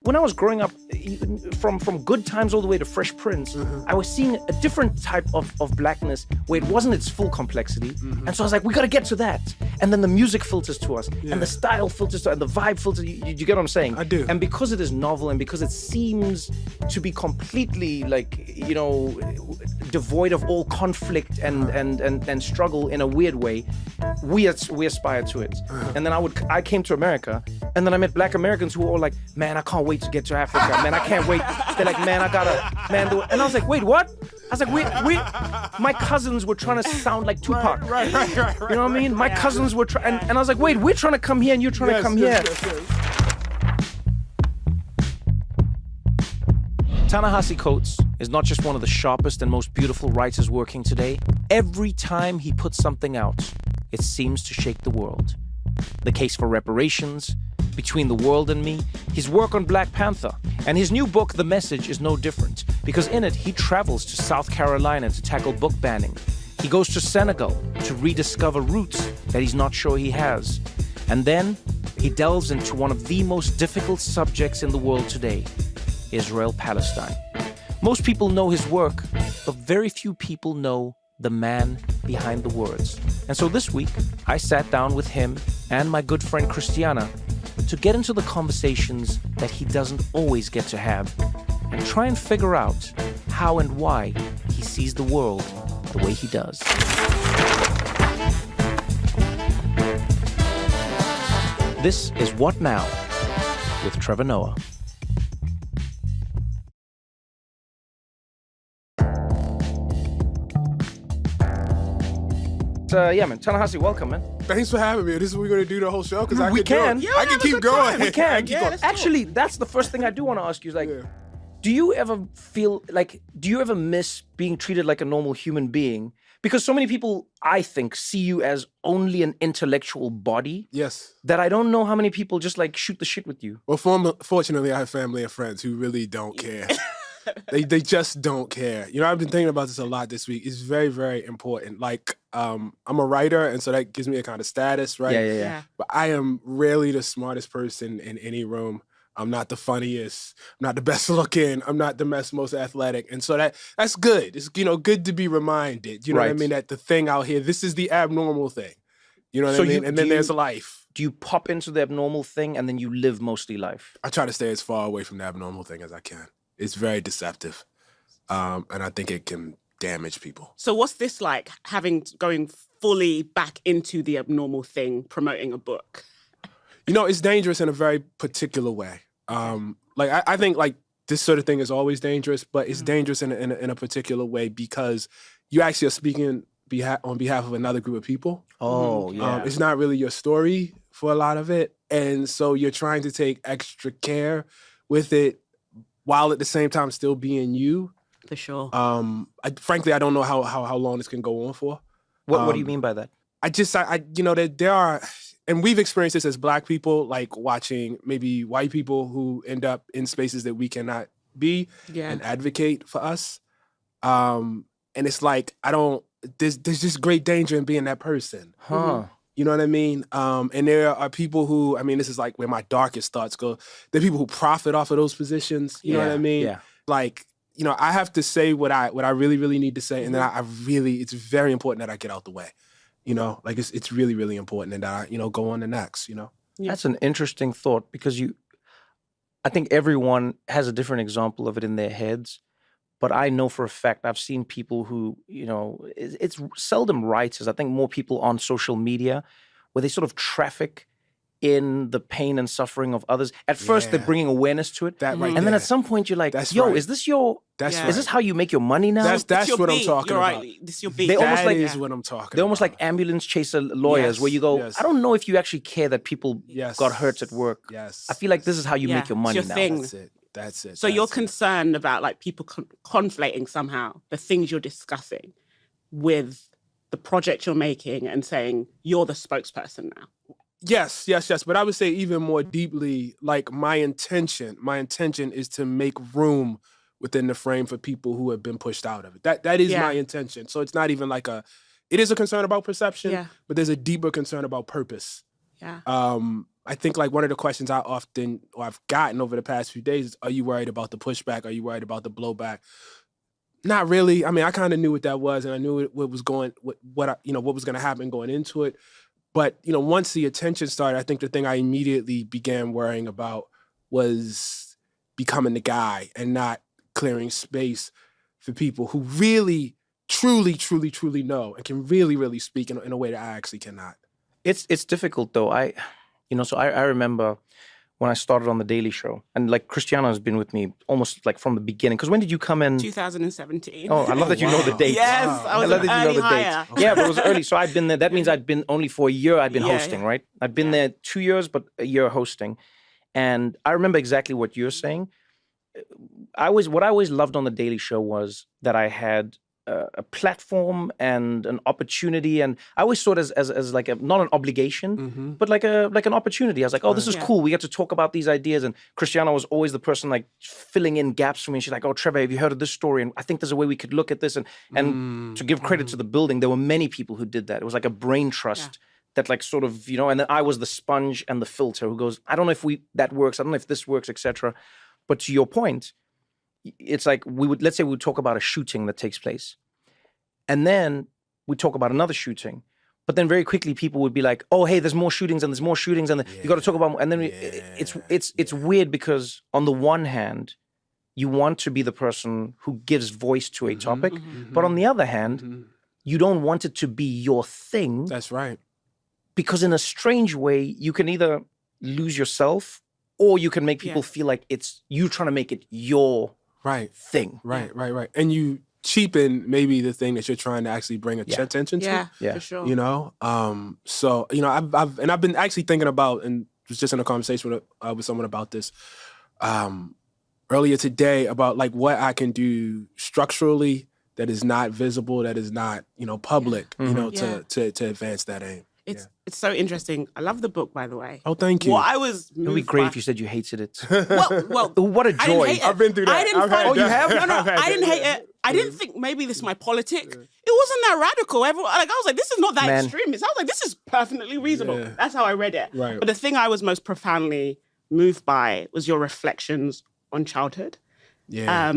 When I was growing up, from Good Times all the way to Fresh Prince, I was seeing a different type of blackness where it wasn't its full complexity. And so I was like, we got to get to that. And then the music filters to us, and the style filters to us, and the vibe filters. You get what I'm saying? I do. And because it is novel, and because it seems to be completely devoid of all conflict and struggle in a weird way, we aspire to it. And then I came to America, and then I met Black Americans who were all like, man, I can't wait to get to Africa. Man, I can't wait. They're like, man, do it. And I was like, wait, what? I was like, my cousins were trying to sound like Tupac. Right. You know what I mean? My cousins were trying, and I was like, wait, we're trying to come here and you're trying to come here. Ta-Nehisi Coates is not just one of the sharpest and most beautiful writers working today. Every time he puts something out, it seems to shake the world. The Case for Reparations, Between the World and Me, his work on Black Panther, and his new book, The Message, is no different, because in it, he travels to South Carolina to tackle book banning. He goes to Senegal to rediscover roots that he's not sure he has. And then he delves into one of the most difficult subjects in the world today, Israel-Palestine. Most people know his work, but very few people know the man behind the words. And so this week, I sat down with him and my good friend Christiana to get into the conversations that he doesn't always get to have and try and figure out how and why he sees the world the way he does. This is What Now with Trevor Noah. Yeah, man. Ta-Nehisi, welcome, man. Thanks for having me. This is what we're going to do the whole show? Because I We can keep going. We can. Yeah, Actually, that's the first thing I do want to ask you. Is like, do you ever miss being treated like a normal human being? Because so many people, I think, see you as only an intellectual body. Yes. That I don't know how many people just like shoot the shit with you. Well, fortunately, I have family and friends who really don't care. They just don't care. You know, I've been thinking about this a lot this week. It's very, very important. Like, I'm a writer, and so that gives me a kind of status, right? Yeah. But I am rarely the smartest person in any room. I'm not the funniest. I'm not the best looking. I'm not the most athletic. And so that's good. It's, good to be reminded, you know what I mean? That the thing out here, this is the abnormal thing. You know what I mean? And then there's life. Do you pop into the abnormal thing and then you live mostly life? I try to stay as far away from the abnormal thing as I can. It's very deceptive. And I think it can damage people. So what's this like, going fully back into the abnormal thing, promoting a book? It's dangerous in a very particular way. I think like this sort of thing is always dangerous, but it's dangerous in a particular way because you actually are speaking on behalf of another group of people. Oh, yeah. It's not really your story for a lot of it. And so you're trying to take extra care with it while at the same time still being you. For sure. Frankly, I don't know how long this can go on for. What do you mean by that? There are, and we've experienced this as Black people, like watching maybe white people who end up in spaces that we cannot be and advocate for us. And it's like, there's just great danger in being that person. Huh. You know what I mean? And there are people who, this is like where my darkest thoughts go. There are people who profit off of those positions. You know what I mean? Yeah. Like, I have to say what I really, really need to say. And then it's very important that I get out the way. It's really, really important that I, go on to next, That's an interesting thought because I think everyone has a different example of it in their heads. But I know for a fact, I've seen people who, it's seldom writers. I think more people on social media where they sort of traffic in the pain and suffering of others. At first, they're bringing awareness to it. And then at some point, you're like, is this is this how you make your money now? That's what I'm talking about. Right. This is your beat. That is what I'm talking about. They're almost like ambulance chaser lawyers where you go, I don't know if you actually care that people got hurt at work. Yes. I feel like this is how you make your money it's your now. thing. That's it. So you're concerned about like people conflating somehow the things you're discussing with the project you're making and saying you're the spokesperson now. Yes. But I would say even more deeply, like my intention is to make room within the frame for people who have been pushed out of it. That is my intention. So it's not even like it is a concern about perception, but there's a deeper concern about purpose. Yeah. I think like one of the questions I've gotten over the past few days is, are you worried about the pushback? Are you worried about the blowback? Not really. I mean, I kind of knew what that was, and I knew what was going to happen going into it. But, once the attention started, I think the thing I immediately began worrying about was becoming the guy and not clearing space for people who really, truly, truly, truly know and can really, really speak in a way that I actually cannot. It's difficult though. So I remember when I started on the Daily Show, and like Cristiano has been with me almost like from the beginning. Because when did you come in? 2017. Oh, I love that you know the dates. Yes, I was an early hire. Yeah, but it was early, so I'd been there. That means I'd been only for a year. I'd been hosting, right? I'd been there 2 years, but a year hosting, and I remember exactly what you're saying. What I always loved on the Daily Show was that I had a platform and an opportunity, and I always saw it as like not an obligation, but like an opportunity. I was like, oh, this is cool. We get to talk about these ideas. And Cristiano was always the person like filling in gaps for me. And she's like, oh, Trevor, have you heard of this story? And I think there's a way we could look at this. And to give credit to the building, there were many people who did that. It was like a brain trust that like sort of, and then I was the sponge and the filter who goes, I don't know if that works. I don't know if this works, etc. But to your point, it's like let's say we would talk about a shooting that takes place, and then we talk about another shooting, but then very quickly people would be like, oh, hey, there's more shootings and there's more shootings, and you got to talk about more. And then it's weird because on the one hand, you want to be the person who gives voice to a topic, but on the other hand, you don't want it to be your thing. That's right. Because in a strange way, you can either lose yourself or you can make people feel like it's you trying to make it your thing. Right. And you cheapen maybe the thing that you're trying to actually bring attention to. Yeah, for sure. So, I've been actually thinking about, and was just in a conversation with someone about this earlier today, about like what I can do structurally that is not visible, that is not, public, to advance that aim. It's so interesting. I love the book, by the way. Oh, thank you. Well, I was moved. It would be great if you said you hated it. Well, what a joy. I've been through that. I didn't Oh, you have? No, I didn't hate it. I didn't think maybe this is my politic. It wasn't that radical. I was like, this is not that extremist. I was like, this is perfectly reasonable. Yeah. That's how I read it. Right. But the thing I was most profoundly moved by was your reflections on childhood. Yeah.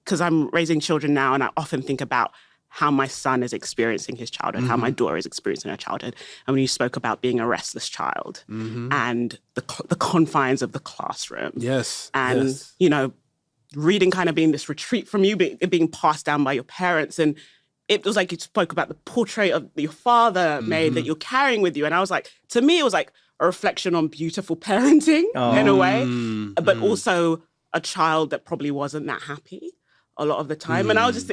Because I'm raising children now, and I often think about how my son is experiencing his childhood, how my daughter is experiencing her childhood. And when you spoke about being a restless child and the confines of the classroom. Yes. And, reading kind of being this retreat from you, it being passed down by your parents. And it was like you spoke about the portrait of your father made that you're carrying with you. And I was like, to me, it was like a reflection on beautiful parenting in a way, but also a child that probably wasn't that happy a lot of the time. And I was just,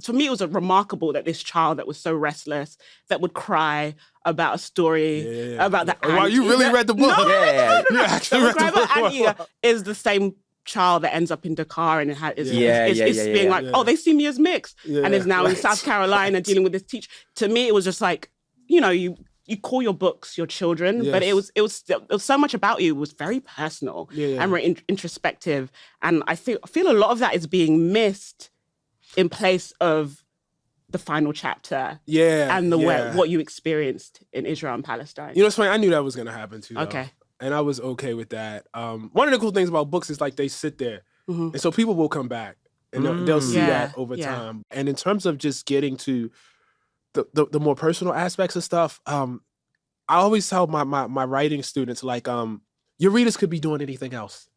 for me, it was remarkable that this child that was so restless, that would cry about a story about the wow, you really read the book. No. You actually read the book. Is the same child that ends up in Dakar and is being like, oh, they see me as mixed, and is now in South Carolina dealing with this teacher. To me, it was just like, you call your books your children, but it was so much about you. It was very personal and very introspective. And I feel a lot of that is being missed in place of the final chapter. And what you experienced in Israel and Palestine. It's funny. I knew that was going to happen too. Okay. Though. And I was okay with that. One of the cool things about books is like they sit there. And so people will come back and they'll see that over time. And in terms of just getting to the more personal aspects of stuff, I always tell my writing students, like, your readers could be doing anything else.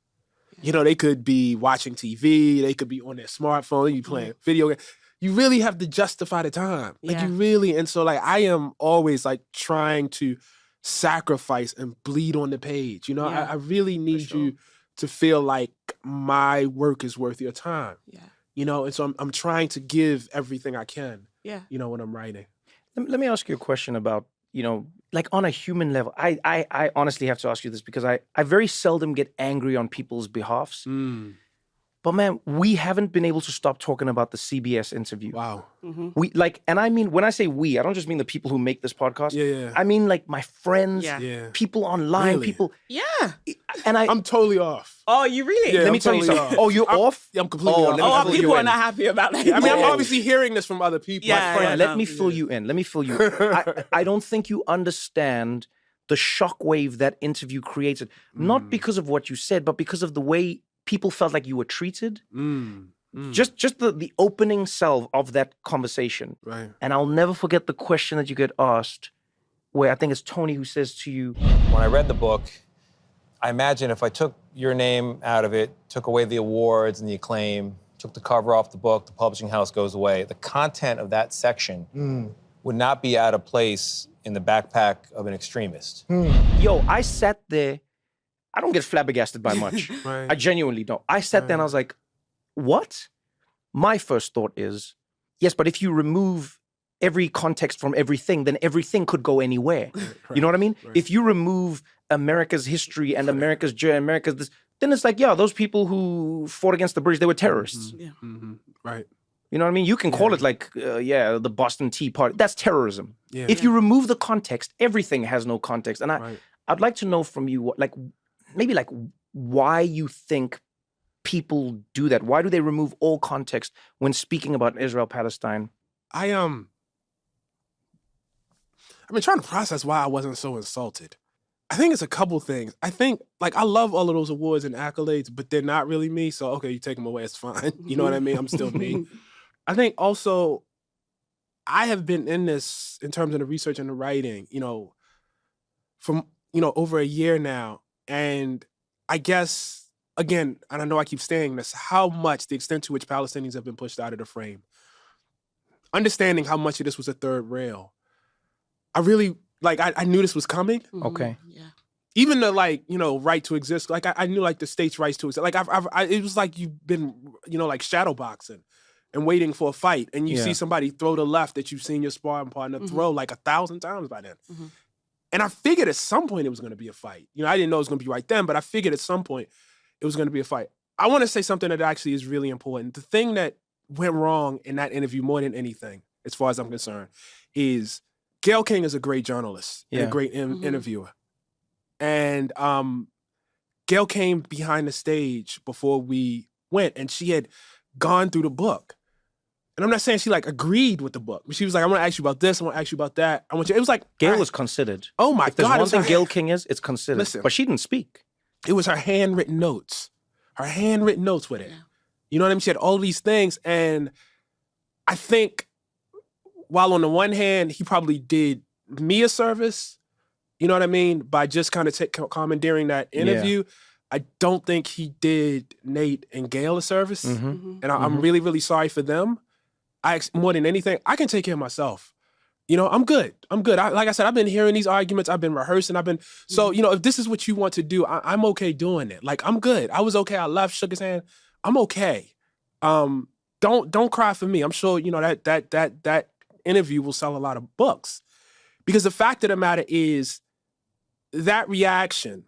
They could be watching TV, they could be on their smartphone, you playing video games. You really have to justify the time. Like you really, and so like I am always like trying to sacrifice and bleed on the page. I really need you to feel like my work is worth your time. And so I'm trying to give everything I can. When I'm writing. Let me ask you a question about, like on a human level. I honestly have to ask you this because I very seldom get angry on people's behalfs. But man, we haven't been able to stop talking about the CBS interview. Wow. We and I mean, when I say we, I don't just mean the people who make this podcast. I mean like my friends, people online, people. And I'm totally off. Oh, you really? Let me tell you something. Oh, you're off? I'm completely off. People are not happy about that. I mean, I'm obviously hearing this from other people. My friend, let me fill you in. I don't think you understand the shockwave that interview created, not because of what you said, but because of the way people felt like you were treated. Just the opening salve of that conversation. Right. And I'll never forget the question that you get asked, where I think it's Tony who says to you, when I read the book, I imagine if I took your name out of it, took away the awards and the acclaim, took the cover off the book, the publishing house goes away, the content of that section would not be out of place in the backpack of an extremist. Yo, I sat there. I don't get flabbergasted by much. Right. I genuinely don't. I sat there and I was like, what? My first thought is, yes, but if you remove every context from everything, then everything could go anywhere. You know what I mean? Right. If you remove America's history and America's journey, America's this, then it's like, yeah, those people who fought against the British, they were terrorists. Right. You know what I mean? You can call it like, the Boston Tea Party. That's terrorism. Yeah. If you remove the context, everything has no context. And I'd like to know from you, what, maybe why you think people do that. Why do they remove all context when speaking about Israel-Palestine? I've been trying to process why I wasn't so insulted. I think it's a couple things. I think, I love all of those awards and accolades, but they're not really me. So, okay, you take them away, it's fine. You know what I mean? I'm still me. I think also, I have been in this, in terms of the research and the writing, from, over a year now. And I guess, again, and I know I keep saying this, how much, the extent to which Palestinians have been pushed out of the frame. Understanding how much of this was a third rail. I really, I knew this was coming. Okay. Yeah. Even the, right to exist. I knew, the state's rights to exist. It was like you've been, shadow boxing and waiting for a fight. And you see somebody throw the left that you've seen your sparring partner throw 1,000 times by then. And I figured at some point it was going to be a fight. I didn't know it was going to be right then, but I figured at some point it was going to be a fight. I want to say something that actually is really important. The thing that went wrong in that interview more than anything, as far as I'm concerned, is Gayle King is a great journalist and a great interviewer. And Gayle came behind the stage before we went, and she had gone through the book. And I'm not saying she agreed with the book, but she was like, "I'm going to ask you about this. I want to ask you about that. I want you." It was like Gayle was considered. Oh my if there's God! one thing Gayle King is, it's considered. Listen, but she didn't speak. It was her handwritten notes. Her handwritten notes with it. Yeah. You know what I mean? She had all these things, and I think while on the one hand he probably did me a service, you know what I mean, by just kind of commandeering that interview. Yeah. I don't think he did Nate and Gayle a service, and I'm really, really sorry for them. More than anything, I can take care of myself. I'm good. Like I said, I've been hearing these arguments. I've been rehearsing. So, if this is what you want to do, I'm okay doing it. I'm good. I was okay. I left, shook his hand. I'm okay. Don't cry for me. I'm sure, that interview will sell a lot of books. Because the fact of the matter is that reaction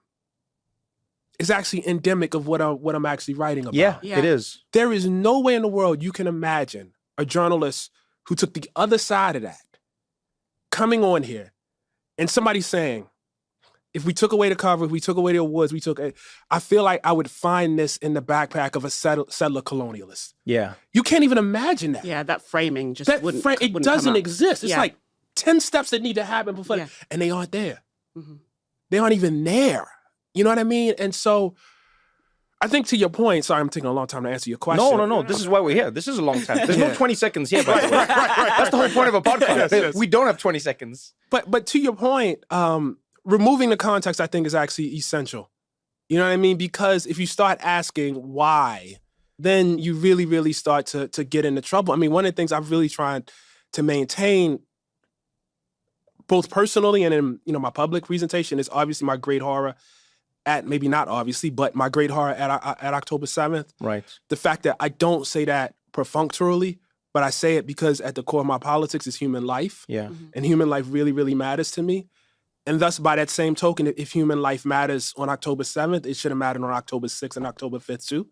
is actually endemic of what I'm actually writing about. Yeah, it is. There is no way in the world you can imagine a journalist who took the other side of that coming on here and somebody saying, if we took away the cover, if we took away the awards, I feel like I would find this in the backpack of a settler colonialist. Yeah. You can't even imagine that. Yeah, that framing just wouldn't it doesn't exist. It's like 10 steps that need to happen before, and they aren't there. They aren't even there. You know what I mean? And so I think to your point, sorry, I'm taking a long time to answer your question. No. This is why we're here. This is a long time. There's no 20 seconds here, by the way. Right. That's the whole point of a podcast. Yes. We don't have 20 seconds. But to your point, removing the context, I think, is actually essential. You know what I mean? Because if you start asking why, then you really, really start to get into trouble. I mean, one of the things I've really tried to maintain, both personally and in my public presentation, is obviously my great horror at, maybe not obviously, but my great horror at October 7th. Right. The fact that I don't say that perfunctorily, but I say it because at the core of my politics is human life. Yeah. And human life really, really matters to me. And thus, by that same token, if human life matters on October 7th, it should have mattered on October 6th and October 5th too.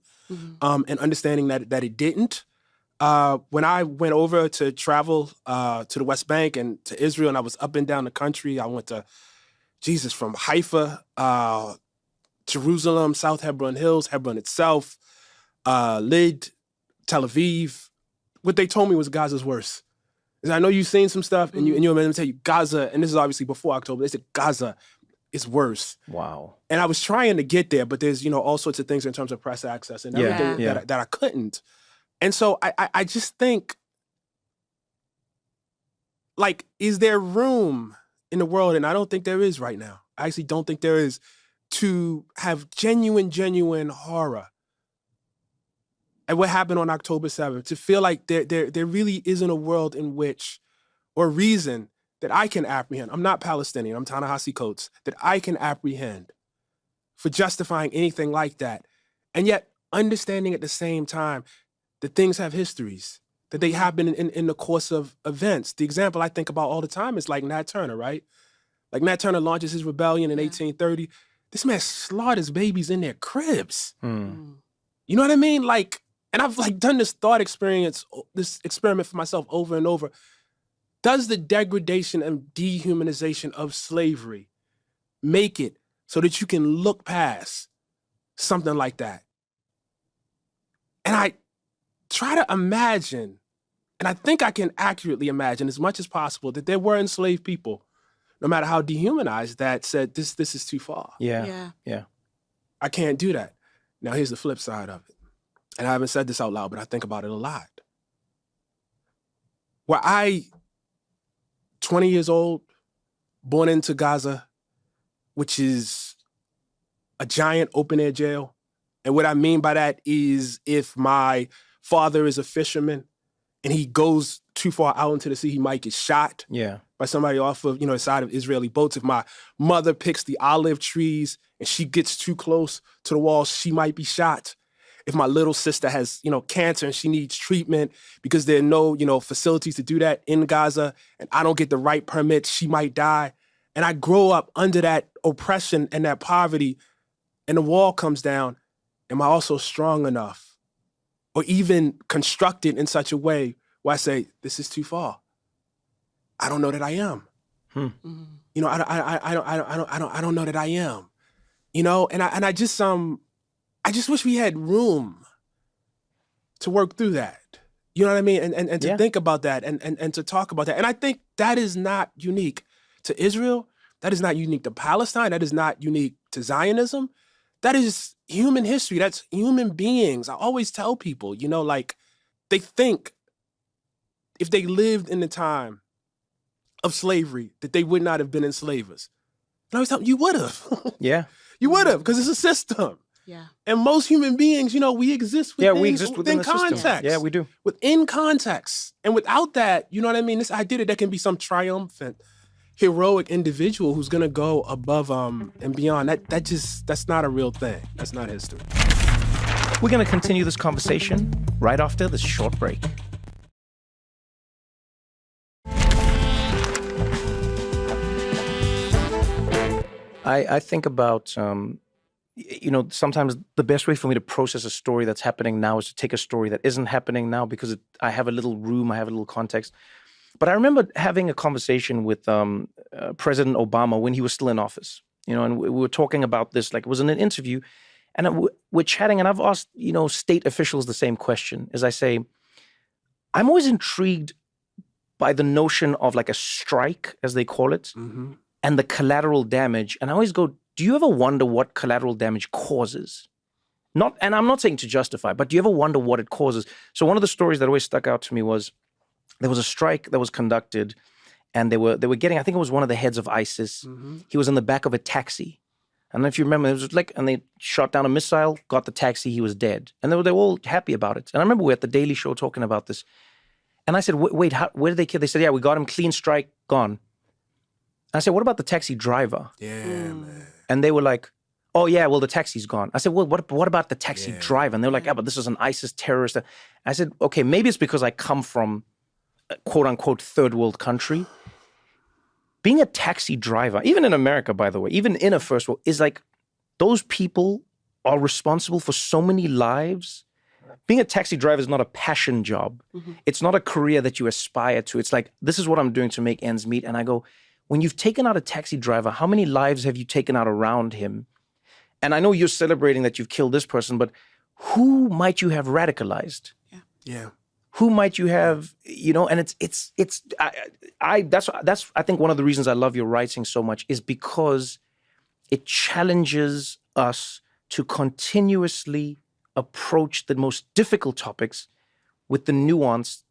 And understanding that it didn't. When I went over to travel to the West Bank and to Israel, and I was up and down the country, I went to, from Haifa, Jerusalem, South Hebron Hills, Hebron itself, Lyd, Tel Aviv. What they told me was Gaza's worse. I know you've seen some stuff, and you remember them tell you Gaza, and this is obviously before October. They said Gaza, is worse. Wow. And I was trying to get there, but there's, all sorts of things in terms of press access and everything that I couldn't. And so I just think, like, is there room in the world? And I don't think there is right now. I actually don't think there is, to have genuine horror at what happened on October 7th, to feel like there really isn't a world in which, or reason that I can apprehend. I'm not Palestinian, I'm Ta-Nehisi Coates, that I can apprehend for justifying anything like that. And yet understanding at the same time that things have histories, that they happen in the course of events. The example I think about all the time is like Nat Turner, right? Like Nat Turner launches his rebellion in 1830. This man slaughters babies in their cribs. You know what I mean? Like, and I've like done this this experiment for myself over and over. Does the degradation and dehumanization of slavery make it so that you can look past something like that? And I try to imagine, and I think I can accurately imagine as much as possible, that there were enslaved people, no matter how dehumanized, that said, this is too far. Yeah. I can't do that. Now, here's the flip side of it. And I haven't said this out loud, but I think about it a lot. Where 20 years old, born into Gaza, which is a giant open-air jail. And what I mean by that is, if my father is a fisherman and he goes too far out into the sea, he might get shot by somebody off of, the side of Israeli boats. If my mother picks the olive trees and she gets too close to the walls, she might be shot. If my little sister has, cancer and she needs treatment because there are no, facilities to do that in Gaza, and I don't get the right permits, she might die. And I grow up under that oppression and that poverty, and the wall comes down. Am I also strong enough, or even constructed in such a way where I say, this is too far? I don't know that I am. I don't know that I am. And I just wish we had room to work through that. You know what I mean? And to think about that and to talk about that. And I think that is not unique to Israel. That is not unique to Palestine. That is not unique to Zionism. That is human history. That's human beings. I always tell people, they think if they lived in the time of slavery that they would not have been enslavers. And I always tell them, you would have. Yeah. You would have, because it's a system. Yeah. And most human beings, we exist within context. System. Yeah, we do. Within context. And without that, you know what I mean? This idea that there can be some triumphant, heroic individual who's going to go above and beyond, that's not a real thing. That's not history. We're going to continue this conversation right after this short break. I think about, sometimes the best way for me to process a story that's happening now is to take a story that isn't happening now, because I have a little room, I have a little context. But I remember having a conversation with President Obama when he was still in office, and we were talking about this, like it was in an interview, and we're chatting, and I've asked, state officials the same question. As I say, I'm always intrigued by the notion of like a strike, as they call it, and the collateral damage. And I always go, do you ever wonder what collateral damage causes? And I'm not saying to justify, but do you ever wonder what it causes? So one of the stories that always stuck out to me was there was a strike that was conducted, and they were getting, I think it was one of the heads of ISIS. He was in the back of a taxi. I don't know if you remember, it was like, and they shot down a missile, got the taxi, he was dead. And they were all happy about it. And I remember we were at the Daily Show talking about this. And I said, wait, where did they kill? They said, yeah, we got him, clean strike, gone. I said, what about the taxi driver? Yeah, man. And they were like, oh yeah, well, the taxi's gone. I said, well, what about the taxi driver? And they were like, yeah, but this is an ISIS terrorist. I said, okay, maybe it's because I come from a quote unquote third world country. Being a taxi driver, even in America, by the way, even in a first world, is like, those people are responsible for so many lives. Being a taxi driver is not a passion job. It's not a career that you aspire to. It's like, this is what I'm doing to make ends meet. And I go, when you've taken out a taxi driver, how many lives have you taken out around him? And I know you're celebrating that you've killed this person, but who might you have radicalized? Yeah. Who might you have, and that's I think one of the reasons I love your writing so much is because it challenges us to continuously approach the most difficult topics with the nuance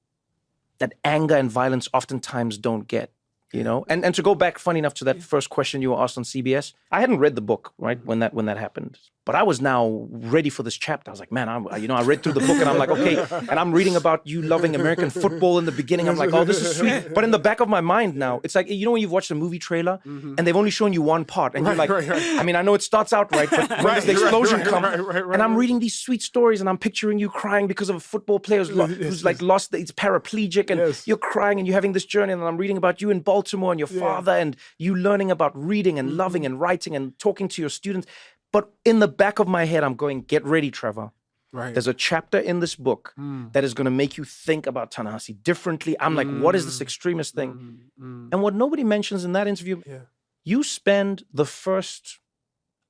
that anger and violence oftentimes don't get, you know? And to go back, funny enough, to that first question you were asked on CBS, I hadn't read the book, right, when that happened. But I was now ready for this chapter. I was like, man, I read through the book and I'm like, okay. And I'm reading about you loving American football in the beginning. I'm like, oh, this is sweet. But in the back of my mind now, it's like, you know when you've watched a movie trailer and they've only shown you one part and you're like, I mean, I know it starts out right, but when does the explosion come? And I'm reading these sweet stories and I'm picturing you crying because of a football player who's like lost, he's paraplegic and you're crying and you're having this journey, and I'm reading about you in Baltimore and your father and you learning about reading and loving and writing and talking to your students. But in the back of my head, I'm going, get ready, Trevor. Right. There's a chapter in this book that is going to make you think about Ta-Nehisi differently. I'm like, what is this extremist thing? And what nobody mentions in that interview, you spend the first,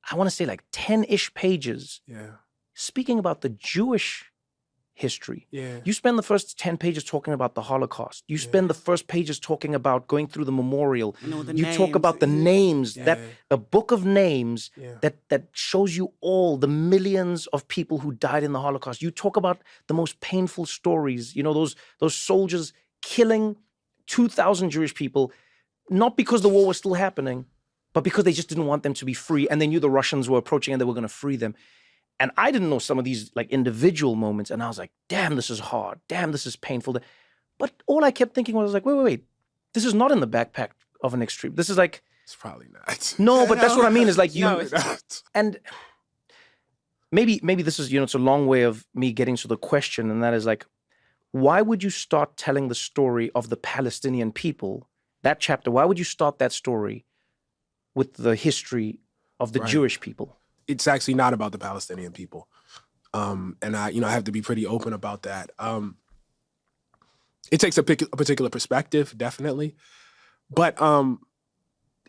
I want to say like 10-ish pages speaking about the Jewish history. You spend the first 10 pages talking about the Holocaust. You spend the first pages talking about going through the memorial. You talk about the names, that a book of names that shows you all the millions of people who died in the Holocaust. You talk about the most painful stories, you know, those soldiers killing 2,000 Jewish people, not because the war was still happening, but because they just didn't want them to be free, and they knew the Russians were approaching and they were going to free them. And I didn't know some of these like individual moments. And I was like, damn, this is hard. Damn, this is painful. But all I kept thinking was like, wait. This is not in the backpack of an extreme. This is like... It's probably not. No, but that's what I mean is like you... No, it's not. And maybe this is, you know, it's a long way of me getting to the question. And that is like, why would you start telling the story of the Palestinian people, that chapter, why would you start that story with the history of the Jewish people? It's actually not about the Palestinian people. And I have to be pretty open about that. It takes a particular perspective, definitely. But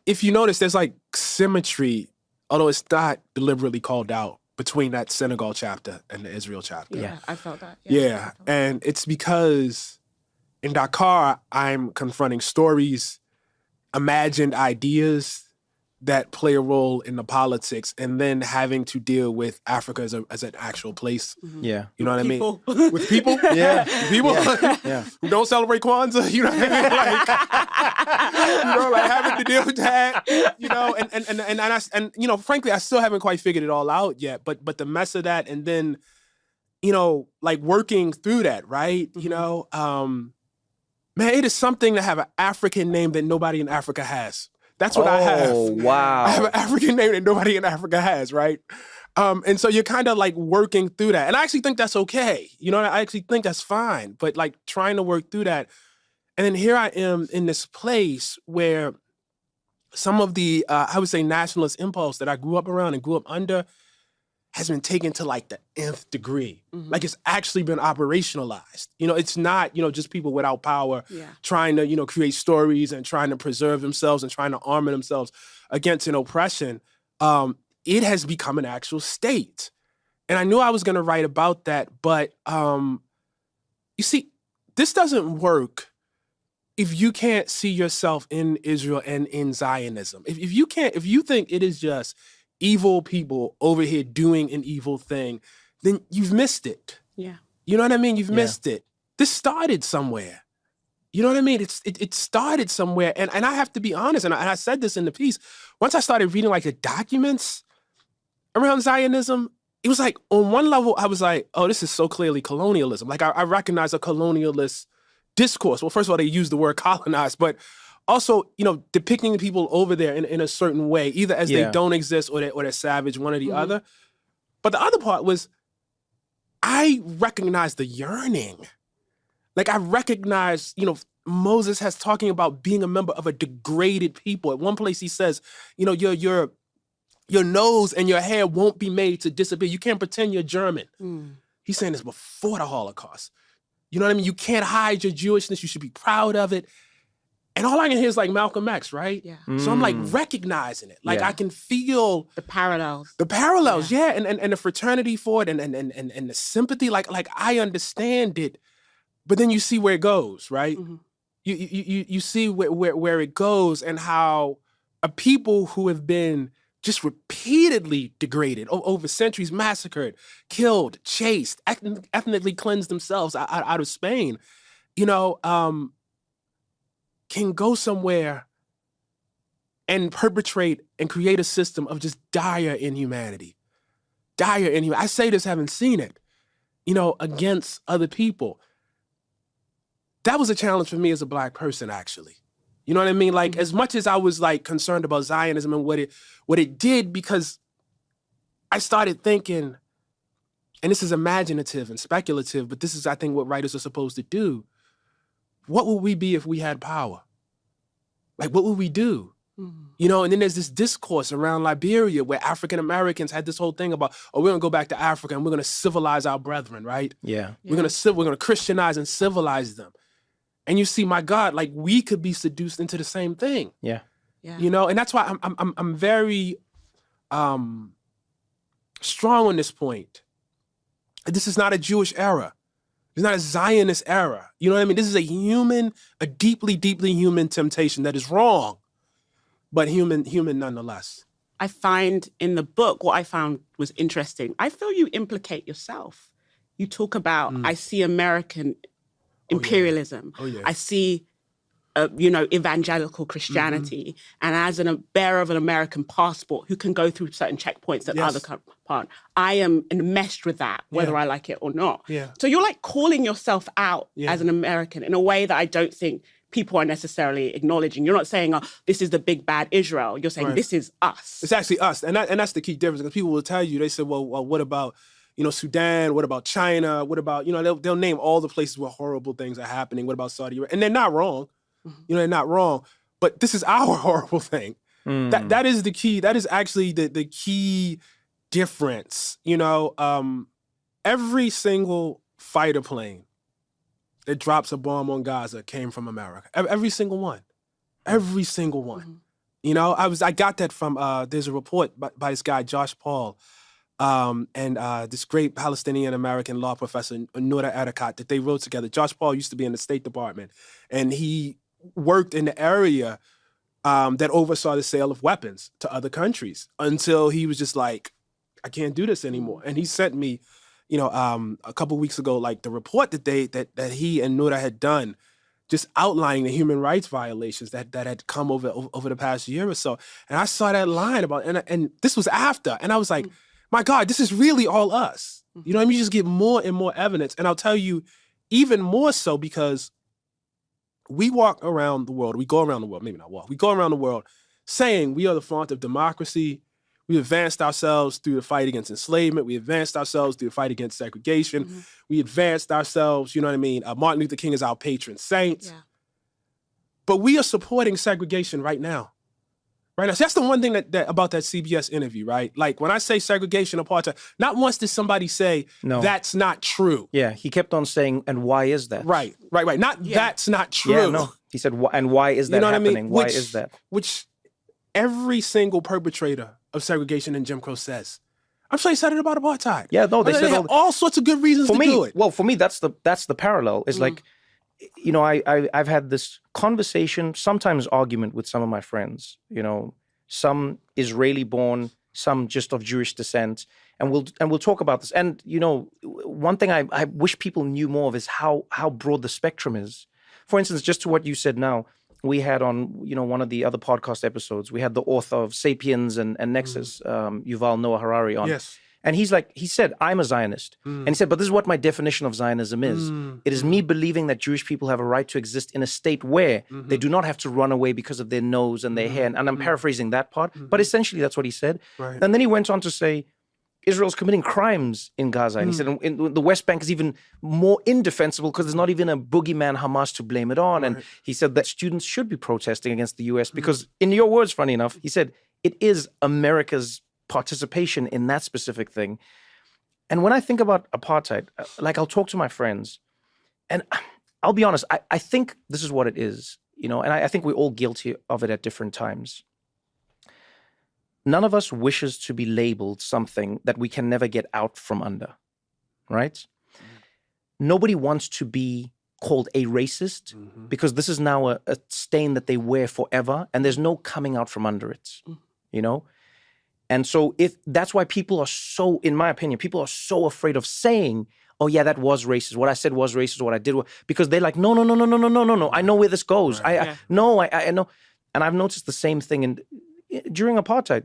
if you notice, there's like symmetry, although it's not deliberately called out, between that Senegal chapter and the Israel chapter. Yeah, I felt that. Yeah, and it's because in Dakar, I'm confronting stories, imagined ideas that play a role in the politics, and then having to deal with Africa as an actual place. Yeah. You know what I mean? With people? Yeah. People who don't celebrate Kwanzaa, you know what I mean? Like having to deal with that, you know, and you know, frankly, I still haven't quite figured it all out yet, but the mess of that, and then, you know, like working through that, right? You know, man, it is something to have an African name that nobody in Africa has. That's what I have. Oh, wow. I have an African name that nobody in Africa has, right? And so you're kind of like working through that. And I actually think that's okay. You know, I actually think that's fine. But like trying to work through that. And then here I am in this place where some of the, I would say, nationalist impulse that I grew up around and grew up under has been taken to like the nth degree. Like it's actually been operationalized. You know, it's not, you know, just people without power trying to, you know, create stories and trying to preserve themselves and trying to armor themselves against an oppression. It has become an actual state. And I knew I was going to write about that, but you see, this doesn't work if you can't see yourself in Israel and in Zionism. If you think it is just evil people over here doing an evil thing, then you've missed it. Yeah. You know what I mean? You've missed it. This started somewhere. You know what I mean? It started somewhere. And I have to be honest, and I said this in the piece, once I started reading like the documents around Zionism, it was like, on one level, I was like, oh, this is so clearly colonialism. Like I recognize a colonialist discourse. Well, first of all, they use the word colonize, but also, you know, depicting people over there in a certain way, either as they don't exist or they're savage, one or the other. But the other part was, I recognize the yearning. Like I recognize, you know, Moses has talking about being a member of a degraded people. At one place he says, you know, your nose and your hair won't be made to disappear. You can't pretend you're German. He's saying this before the Holocaust. You know what I mean? You can't hide your Jewishness. You should be proud of it. And all I can hear is like Malcolm X, right? Yeah. So I'm like recognizing it. Like I can feel the parallels. The parallels, and the fraternity for it, and the sympathy. Like I understand it, but then you see where it goes, right? You see where it goes, and how a people who have been just repeatedly degraded, over centuries, massacred, killed, chased, ethnically cleansed themselves out of Spain, can go somewhere and perpetrate and create a system of just dire inhumanity. I say this having seen it, against other people. That was a challenge for me as a Black person, actually. You know what I mean? Like, as much as I was like concerned about Zionism and what it did, because I started thinking, and this is imaginative and speculative, but this is, I think, what writers are supposed to do. What would we be if we had power? Like, what would we do? And then there's this discourse around Liberia where African Americans had this whole thing about, we're going to go back to Africa and we're going to civilize our brethren, right? Yeah. We're going to Christianize and civilize them. And you see, my God, like, we could be seduced into the same thing. Yeah. And that's why I'm very strong on this point. This is not a Jewish era. It's not a Zionist era. You know what I mean? This is a deeply, deeply human temptation that is wrong, but human nonetheless. I find in the book, what I found was interesting. I feel you implicate yourself. You talk about, I see American imperialism. I see, evangelical Christianity. And as a bearer of an American passport who can go through certain checkpoints that other can't, I am enmeshed with that, whether I like it or not. Yeah. So you're like calling yourself out as an American in a way that I don't think people are necessarily acknowledging. You're not saying, this is the big bad Israel. You're saying this is us. It's actually us. And that's the key difference. Because people will tell you, they say, well, what about, Sudan? What about China? What about, they'll name all the places where horrible things are happening. What about Saudi Arabia? And they're not wrong. They're not wrong. But this is our horrible thing. That is the key. That is actually the key difference. Every single fighter plane that drops a bomb on Gaza came from America. Every single one. Every single one. I got that from, there's a report by this guy, Josh Paul, and this great Palestinian-American law professor, Noura Erakat, that they wrote together. Josh Paul used to be in the State Department, and he worked in the area that oversaw the sale of weapons to other countries until he was just like, I can't do this anymore. And he sent me, a couple of weeks ago, like the report that he and Noura had done, just outlining the human rights violations that had come over the past year or so. And I saw that line about, and this was after, and I was like, my God, this is really all us. You know what I mean? You just get more and more evidence. And I'll tell you, even more so because we walk around the world, we go around the world, maybe not walk, we go around the world saying we are the font of democracy. We advanced ourselves through the fight against enslavement. We advanced ourselves through the fight against segregation. We advanced ourselves, Martin Luther King is our patron saint. Yeah. But we are supporting segregation right now. Right now. So that's the one thing that about that CBS interview, right? Like when I say segregation, apartheid, not once did somebody say, that's not true. Yeah, he kept on saying, and why is that? Right. Not that's not true. Yeah, no. He said, and why is that happening? I mean? Why is that? Which every single perpetrator of segregation in Jim Crow says. I'm sure he said it about apartheid. Yeah, no, they said all sorts of good reasons to do it. Well, for me, that's the parallel. It's like, I've had this conversation, sometimes argument with some of my friends, some Israeli-born, some just of Jewish descent, and we'll talk about this. And, one thing I wish people knew more of is how broad the spectrum is. For instance, just to what you said now, we had on, one of the other podcast episodes, we had the author of Sapiens and Nexus, Yuval Noah Harari on. Yes. And he said, I'm a Zionist. And he said, but this is what my definition of Zionism is. It is me believing that Jewish people have a right to exist in a state where they do not have to run away because of their nose and their hair. And I'm paraphrasing that part, but essentially that's what he said. Right. And then he went on to say, Israel's committing crimes in Gaza. And he said, in the West Bank is even more indefensible because there's not even a boogeyman Hamas to blame it on. Right. And he said that students should be protesting against the U.S. because, in your words, funny enough, he said, it is America's participation in that specific thing. And when I think about apartheid, like I'll talk to my friends, and I'll be honest, I think this is what it is, and I think we're all guilty of it at different times. None of us wishes to be labeled something that we can never get out from under, right? Nobody wants to be called a racist because this is now a stain that they wear forever and there's no coming out from under it, And so if that's why people are so, in my opinion, people are so afraid of saying, oh yeah, that was racist. What I said was racist. What I did was, because they're like, no. I know where this goes. I know. And I've noticed the same thing during apartheid.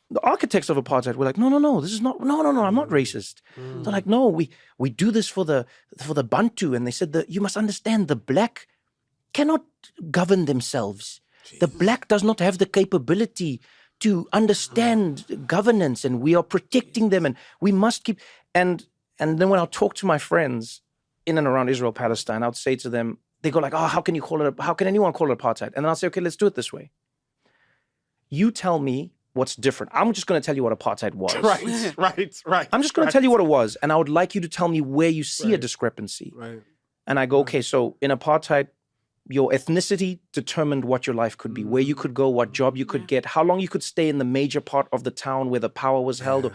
The architects of apartheid were like, no, this is not, no, I'm not racist. They're like, no, we do this for the Bantu. And they said that you must understand the black cannot govern themselves. Jeez. The black does not have the capability to understand governance, and we are protecting them, and we must keep, and then when I'll talk to my friends in and around Israel, Palestine, I'll say to them, they go like, oh, how can anyone call it apartheid? And then I'll say, okay, let's do it this way. You tell me what's different. I'm just going to tell you what apartheid was. Right. I'm just going to tell you what it was. And I would like you to tell me where you see a discrepancy. Right. And I go, okay, so in apartheid, your ethnicity determined what your life could be, where you could go, what job you could get, how long you could stay in the major part of the town where the power was held, or,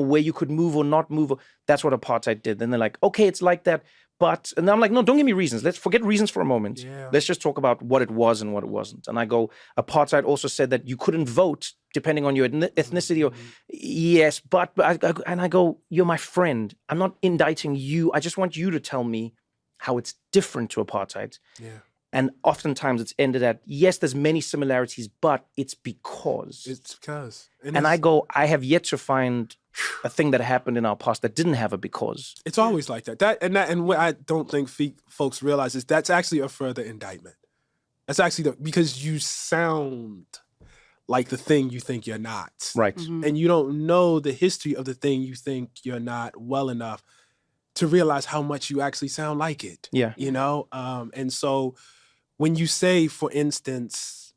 where you could move or not move. That's what apartheid did. Then they're like, okay, it's like that. But, and I'm like, no, don't give me reasons. Let's forget reasons for a moment. Yeah. Let's just talk about what it was and what it wasn't. And I go, apartheid also said that you couldn't vote depending on your ethnicity or, yes, but I go, you're my friend. I'm not indicting you. I just want you to tell me how it's different to apartheid. Yeah. And oftentimes it's ended at, yes, there's many similarities, but it's because. And I go, I have yet to find a thing that happened in our past that didn't have a because. It's always like that. And what I don't think folks realize is that's actually a further indictment. That's actually because you sound like the thing you think you're not. Right. Mm-hmm. And you don't know the history of the thing you think you're not well enough to realize how much you actually sound like it. Yeah. And so when you say, for instance,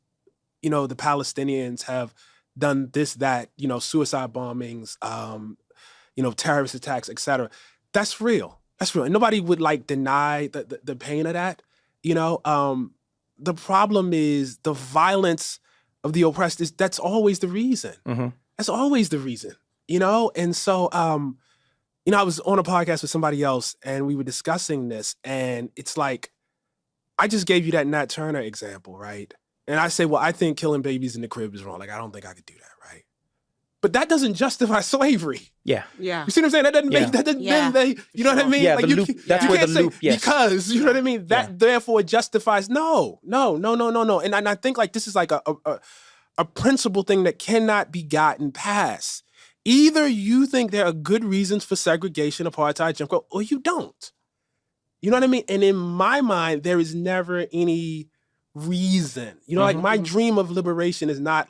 the Palestinians have done this, that, suicide bombings, terrorist attacks, et cetera, that's real. That's real. And nobody would deny the pain of that. The problem is the violence of the oppressed that's always the reason. Mm-hmm. That's always the reason, And so, I was on a podcast with somebody else and we were discussing this, and it's like, I just gave you that Nat Turner example, right? And I say, well, I think killing babies in the crib is wrong. I don't think I could do that, right? But that doesn't justify slavery. Yeah. Yeah. You see what I'm saying? That doesn't make, that doesn't, you know what I mean? Yeah, that's where the loop, yes. Because, you know what I mean? That therefore justifies, no. And I think this is a principle thing that cannot be gotten past. Either you think there are good reasons for segregation, apartheid, Jim Crow, or you don't. You know what I mean? And in my mind, there is never any reason. My dream of liberation is not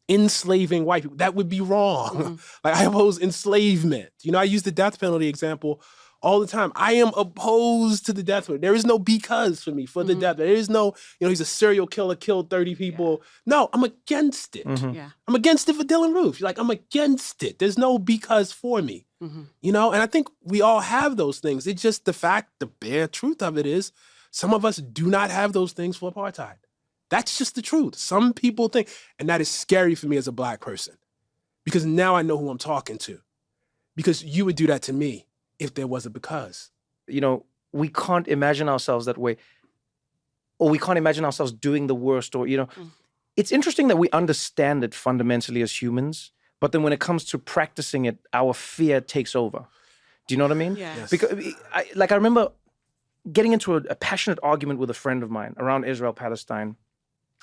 enslaving white people. That would be wrong. Mm-hmm. I oppose enslavement. I use the death penalty example all the time. I am opposed to the death penalty. There is no because for me for the death. There is no, he's a serial killer, killed 30 people. Yeah. No, I'm against it. Mm-hmm. Yeah. I'm against it for Dylan Roof. I'm against it. There's no because for me. Mm-hmm. And I think we all have those things. It's just the bare truth of it is some of us do not have those things for apartheid. That's just the truth. Some people think, and that is scary for me as a Black person, because now I know who I'm talking to, because you would do that to me if there was a because. We can't imagine ourselves that way, or we can't imagine ourselves doing the worst, or, It's interesting that we understand it fundamentally as humans, but then when it comes to practicing it, our fear takes over. Do you know what I mean? Yes. Because I remember getting into a passionate argument with a friend of mine around Israel, Palestine.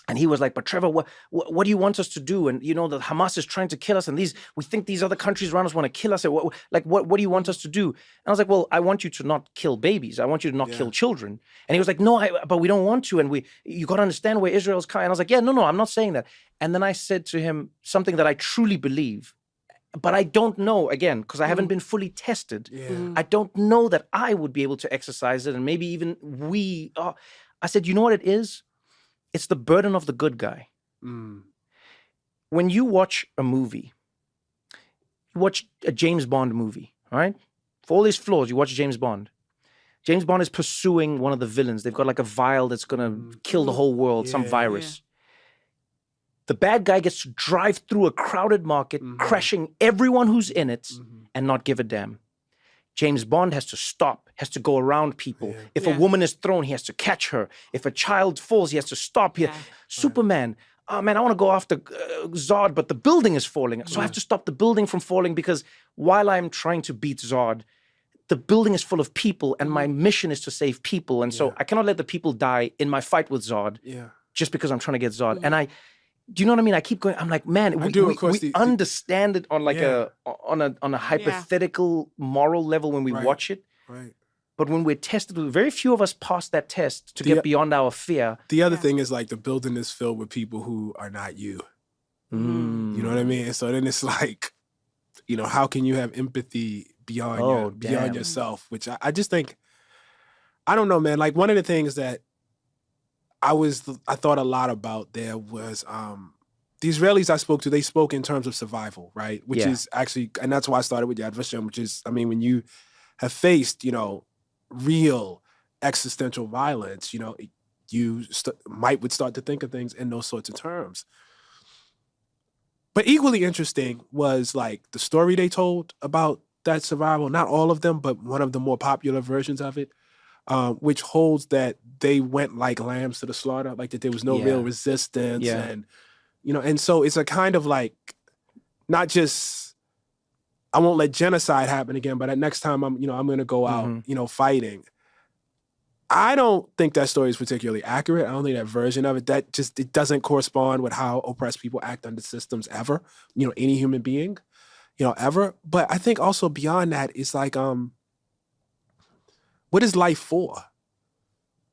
And he was like, but Trevor, what do you want us to do? And, that Hamas is trying to kill us. And we think these other countries around us want to kill us. What do you want us to do? And I was like, well, I want you to not kill babies. I want you to not kill children. And he was like, no, but we don't want to. And you got to understand where Israel's coming. And I was like, yeah, no, I'm not saying that. And then I said to him something that I truly believe, but I don't know, again, because I haven't been fully tested. Yeah. I don't know that I would be able to exercise it. And maybe even I said, you know what it is? It's the burden of the good guy. Mm. When you watch a movie, you watch a James Bond movie, all right? For all his flaws, you watch James Bond. James Bond is pursuing one of the villains. They've got a vial that's going to kill the whole world, some virus. Yeah. The bad guy gets to drive through a crowded market, crashing everyone who's in it, and not give a damn. James Bond has to stop, has to go around people. Yeah. If a woman is thrown, he has to catch her. If a child falls, he has to stop. Superman, oh man, I want to go after Zod, but the building is falling. So I have to stop the building from falling because while I'm trying to beat Zod, the building is full of people and my mission is to save people. And so I cannot let the people die in my fight with Zod just because I'm trying to get Zod. And do you know what I mean? I keep going, I'm like, man, we understand it on like on a hypothetical moral level when we watch it. Right. But when we're tested, very few of us pass that test to get beyond our fear. The other thing is like the building is filled with people who are not you. You know what I mean? So then it's like, you know, how can you have empathy beyond yourself? Which I just think, I don't know, man. Like one of the things that I thought a lot about there was the Israelis I spoke to, they spoke in terms of survival, right? Which is actually, and that's why I started with Yad Vashem, which is, I mean, when you have faced, you know, real existential violence, you know, you would start to think of things in those sorts of terms. But equally interesting was like the story they told about that survival, not all of them, but one of the more popular versions of it, which holds that they went like lambs to the slaughter, like that there was no real resistance. And, you know, and so it's a kind of like, not just, I won't let genocide happen again, but next time I'm going to go out, you know, fighting. I don't think that story is particularly accurate. I don't think that version of it, it doesn't correspond with how oppressed people act under systems ever, you know, any human being, you know, ever. But I think also beyond that, it's like, what is life for?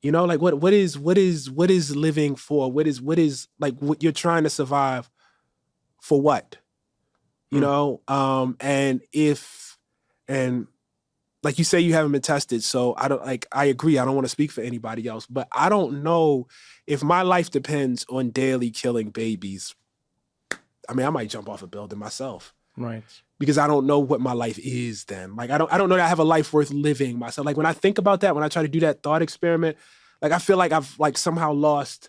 You know, like what is living for? What is like what you're trying to survive for what? You know, and like you say, you haven't been tested. So I agree. I don't want to speak for anybody else, but I don't know if my life depends on daily killing babies. I mean, I might jump off a building myself. Right. Because I don't know what my life is then. Like, I don't know that I have a life worth living myself. Like when I think about that, when I try to do that thought experiment, like I feel like I've like somehow lost,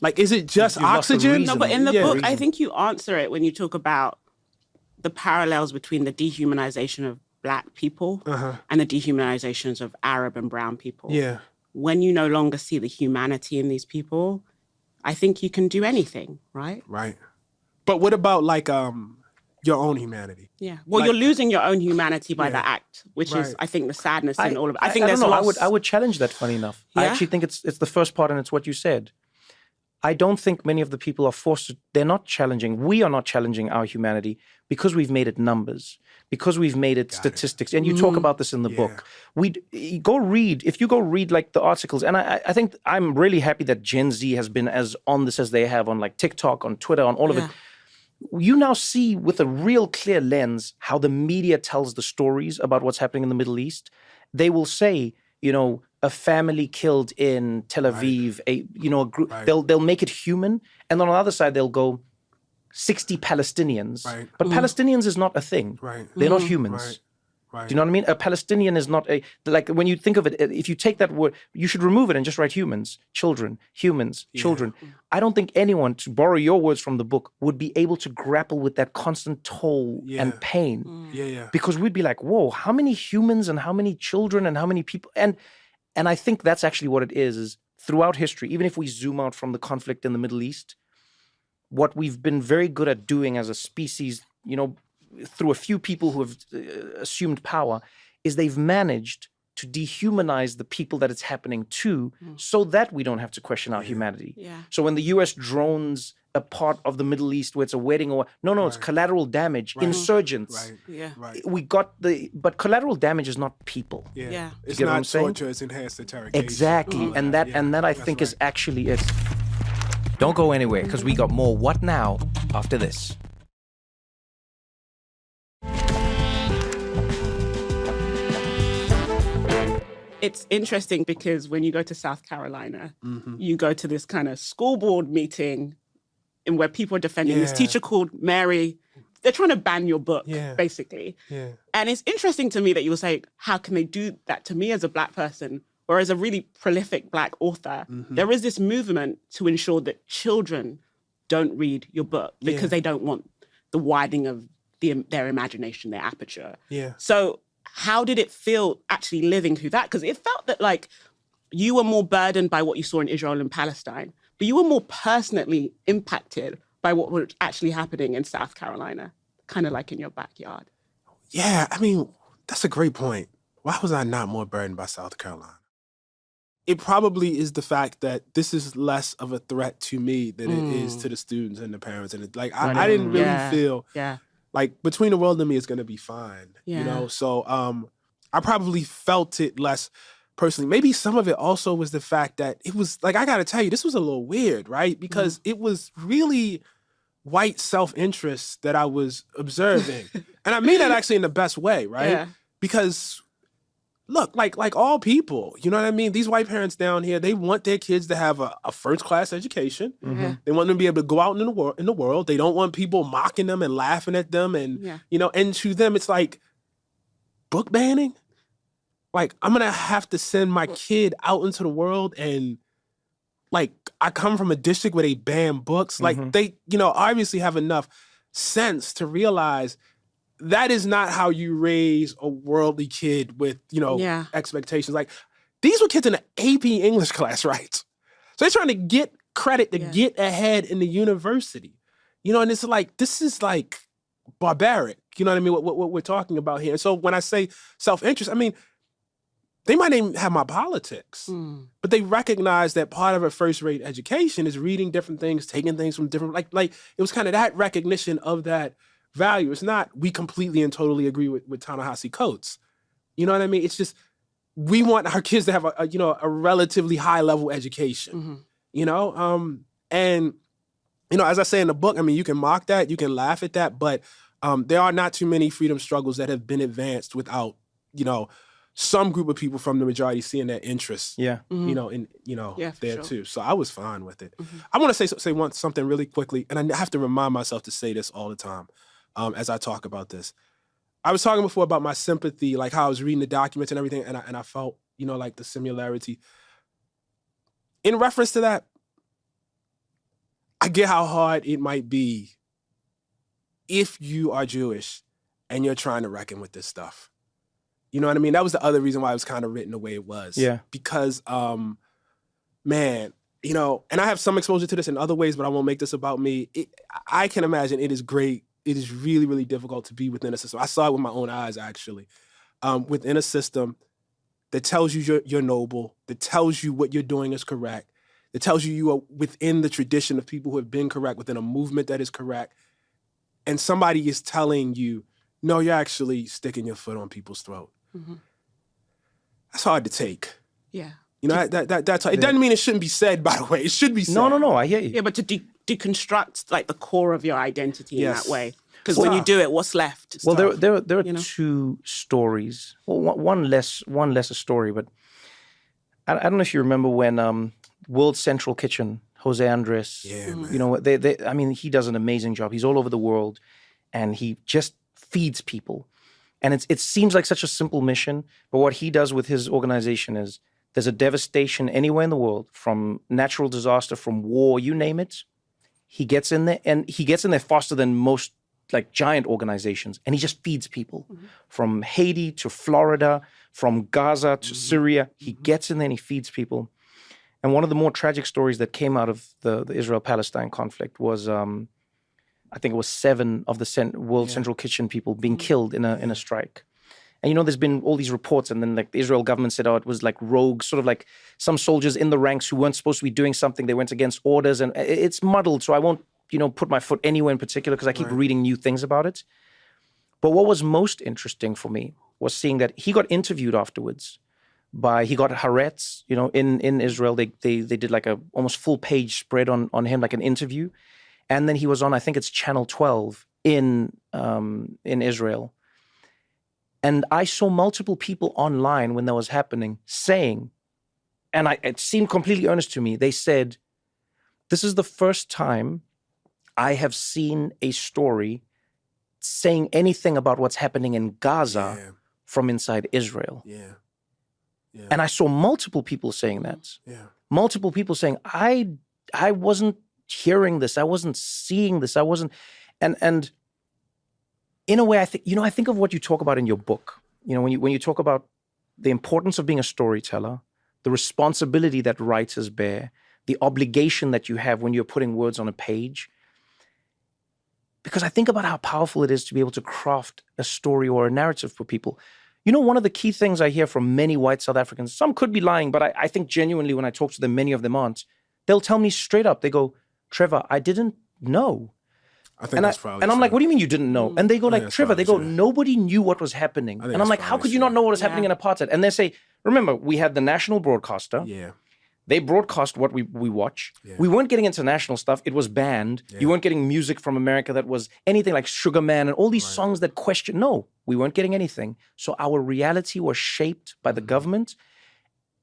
like, is it just oxygen? No, but in the book, I think you answer it when you talk about the parallels between the dehumanization of Black people and the dehumanizations of Arab and brown people. Yeah. When you no longer see the humanity in these people, I think you can do anything, right? Right. But what about like your own humanity? Yeah. Well, you're losing your own humanity by the act, which is, I think, the sadness in all of it. I think there's I would challenge that, funny enough. I actually think it's the first part and it's what you said. I don't think many of the people are forced to, we are not challenging our humanity because we've made it numbers, because we've made it statistics. And you talk about this in the book. If you go read like the articles, and I think I'm really happy that Gen Z has been as on this as they have on like TikTok, on Twitter, on all of it. You now see with a real clear lens how the media tells the stories about what's happening in the Middle East. They will say, you know, a family killed in Tel Aviv, a group, they'll make it human. And on the other side, they'll go 60 Palestinians. Right. But Palestinians is not a thing. Right. They're not humans. Right. Do you know what I mean? A Palestinian is not like when you think of it, if you take that word, you should remove it and just write humans, children, humans, children. I don't think anyone, to borrow your words from the book, would be able to grapple with that constant toll and pain. Because we'd be like, whoa, how many humans and how many children and how many people? And I think that's actually what it is throughout history, even if we zoom out from the conflict in the Middle East, what we've been very good at doing as a species, you know, through a few people who have assumed power, is they've managed to dehumanize the people that it's happening to so that we don't have to question our humanity. So when the US drones a part of the Middle East where it's a wedding or it's collateral damage, insurgents. We got but collateral damage is not people. It's not torture, it's enhanced interrogation. Exactly. And that I think is actually it. Don't go anywhere because we got more What Now after this. It's interesting because when you go to South Carolina, you go to this kind of school board meeting in where people are defending this teacher called Mary. They're trying to ban your book, basically. And it's interesting to me that you will say, how can they do that to me as a Black person or as a really prolific Black author? There is this movement to ensure that children don't read your book because they don't want the widening of their imagination, their aperture. So how did it feel actually living through that? Because it felt that like you were more burdened by what you saw in Israel and Palestine, but you were more personally impacted by what was actually happening in South Carolina, kind of like in your backyard. Yeah, I mean, that's a great point. Why was I not more burdened by South Carolina? It probably is the fact that this is less of a threat to me than it is to the students and the parents. And I didn't really feel like between the world and me, it's going to be fine. You know, so I probably felt it less personally. Maybe some of it also was the fact that it was like, I got to tell you, this was a little weird, right? Because it was really white self-interest that I was observing. And I mean that actually in the best way, right? Yeah. Because look, like all people, you know what I mean? These white parents down here, they want their kids to have a first-class education. They want them to be able to go out in the world. They don't want people mocking them and laughing at them. And, you know, and to them, it's like, book banning? Like, I'm going to have to send my kid out into the world and, like, I come from a district where they ban books. Like, they, you know, obviously have enough sense to realize that is not how you raise a worldly kid with, you know, expectations. Like, these were kids in an AP English class, right? So they're trying to get credit to get ahead in the university. You know, and it's like, this is like barbaric. You know what I mean? What we're talking about here. And so when I say self-interest, I mean, they might even have my politics, but they recognize that part of a first-rate education is reading different things, taking things from different, like it was kind of that recognition of that value. It's not we completely and totally agree with Ta-Nehisi Coates. You know what I mean? It's just we want our kids to have a relatively high-level education. You know, and you know, as I say in the book, I mean, you can mock that, you can laugh at that, but there are not too many freedom struggles that have been advanced without, you know, some group of people from the majority seeing that interest, you know, in there too. So I was fine with it. I want to say something really quickly, and I have to remind myself to say this all the time as I talk about this. I was talking before about my sympathy, like how I was reading the documents and everything, and I felt, you know, like the similarity. In reference to that, I get how hard it might be if you are Jewish and you're trying to reckon with this stuff. You know what I mean? That was the other reason why it was kind of written the way it was. Yeah. Because, man, you know, and I have some exposure to this in other ways, but I won't make this about me. I can imagine it is great. It is really, really difficult to be within a system. I saw it with my own eyes, actually. Within a system that tells you you're noble, that tells you what you're doing is correct, that tells you you are within the tradition of people who have been correct, within a movement that is correct, and somebody is telling you, no, you're actually sticking your foot on people's throat. That's hard to take. Yeah. You know, that's hard. It doesn't mean it shouldn't be said, by the way. It should be said. No, I hear you. Yeah, but to deconstruct like the core of your identity in that way. Because when you do it, what's left? Well, there are two stories. Well, one less a story, but I don't know if you remember when World Central Kitchen, Jose Andres, you know, I mean, he does an amazing job. He's all over the world, and he just feeds people. And it seems like such a simple mission, but what he does with his organization is there's a devastation anywhere in the world, from natural disaster, from war, you name it. He gets in there, and he gets in there faster than most like giant organizations, and he just feeds people from Haiti to Florida, from Gaza to Syria. He gets in there and he feeds people. And one of the more tragic stories that came out of the Israel-Palestine conflict was, I think it was 7 of the World Central Kitchen people being killed in a strike. And, you know, there's been all these reports, and then like the Israel government said, oh, it was like rogue, sort of like some soldiers in the ranks who weren't supposed to be doing something. They went against orders, and it's muddled. So I won't, you know, put my foot anywhere in particular because I keep reading new things about it. But what was most interesting for me was seeing that he got interviewed afterwards he got Haaretz, you know, in Israel. They did like a almost full page spread on him, like an interview. And then he was on, I think it's Channel 12 in Israel. And I saw multiple people online when that was happening saying, and it seemed completely earnest to me, they said, this is the first time I have seen a story saying anything about what's happening in Gaza from inside Israel. Yeah. And I saw multiple people saying that. Yeah. Multiple people saying, I wasn't hearing this, I wasn't seeing this, I wasn't, and in a way, I think of what you talk about in your book. You know, when you talk about the importance of being a storyteller, the responsibility that writers bear, the obligation that you have when you're putting words on a page. Because I think about how powerful it is to be able to craft a story or a narrative for people. You know, one of the key things I hear from many white South Africans, some could be lying, but I think genuinely when I talk to them, many of them aren't. They'll tell me straight up, they go, Trevor, I didn't know. I think that's probably And I'm true. like, what do you mean you didn't know? And they go like, Trevor, they go, true. nobody knew what was happening. And I'm like, how could you not know what was happening in apartheid? And they say, remember, we had the national broadcaster. Yeah. They broadcast what we watch. Yeah. We weren't getting international stuff. It was banned. Yeah. You weren't getting music from America that was anything like Sugar Man and all these songs that question. No, we weren't getting anything. So our reality was shaped by the government.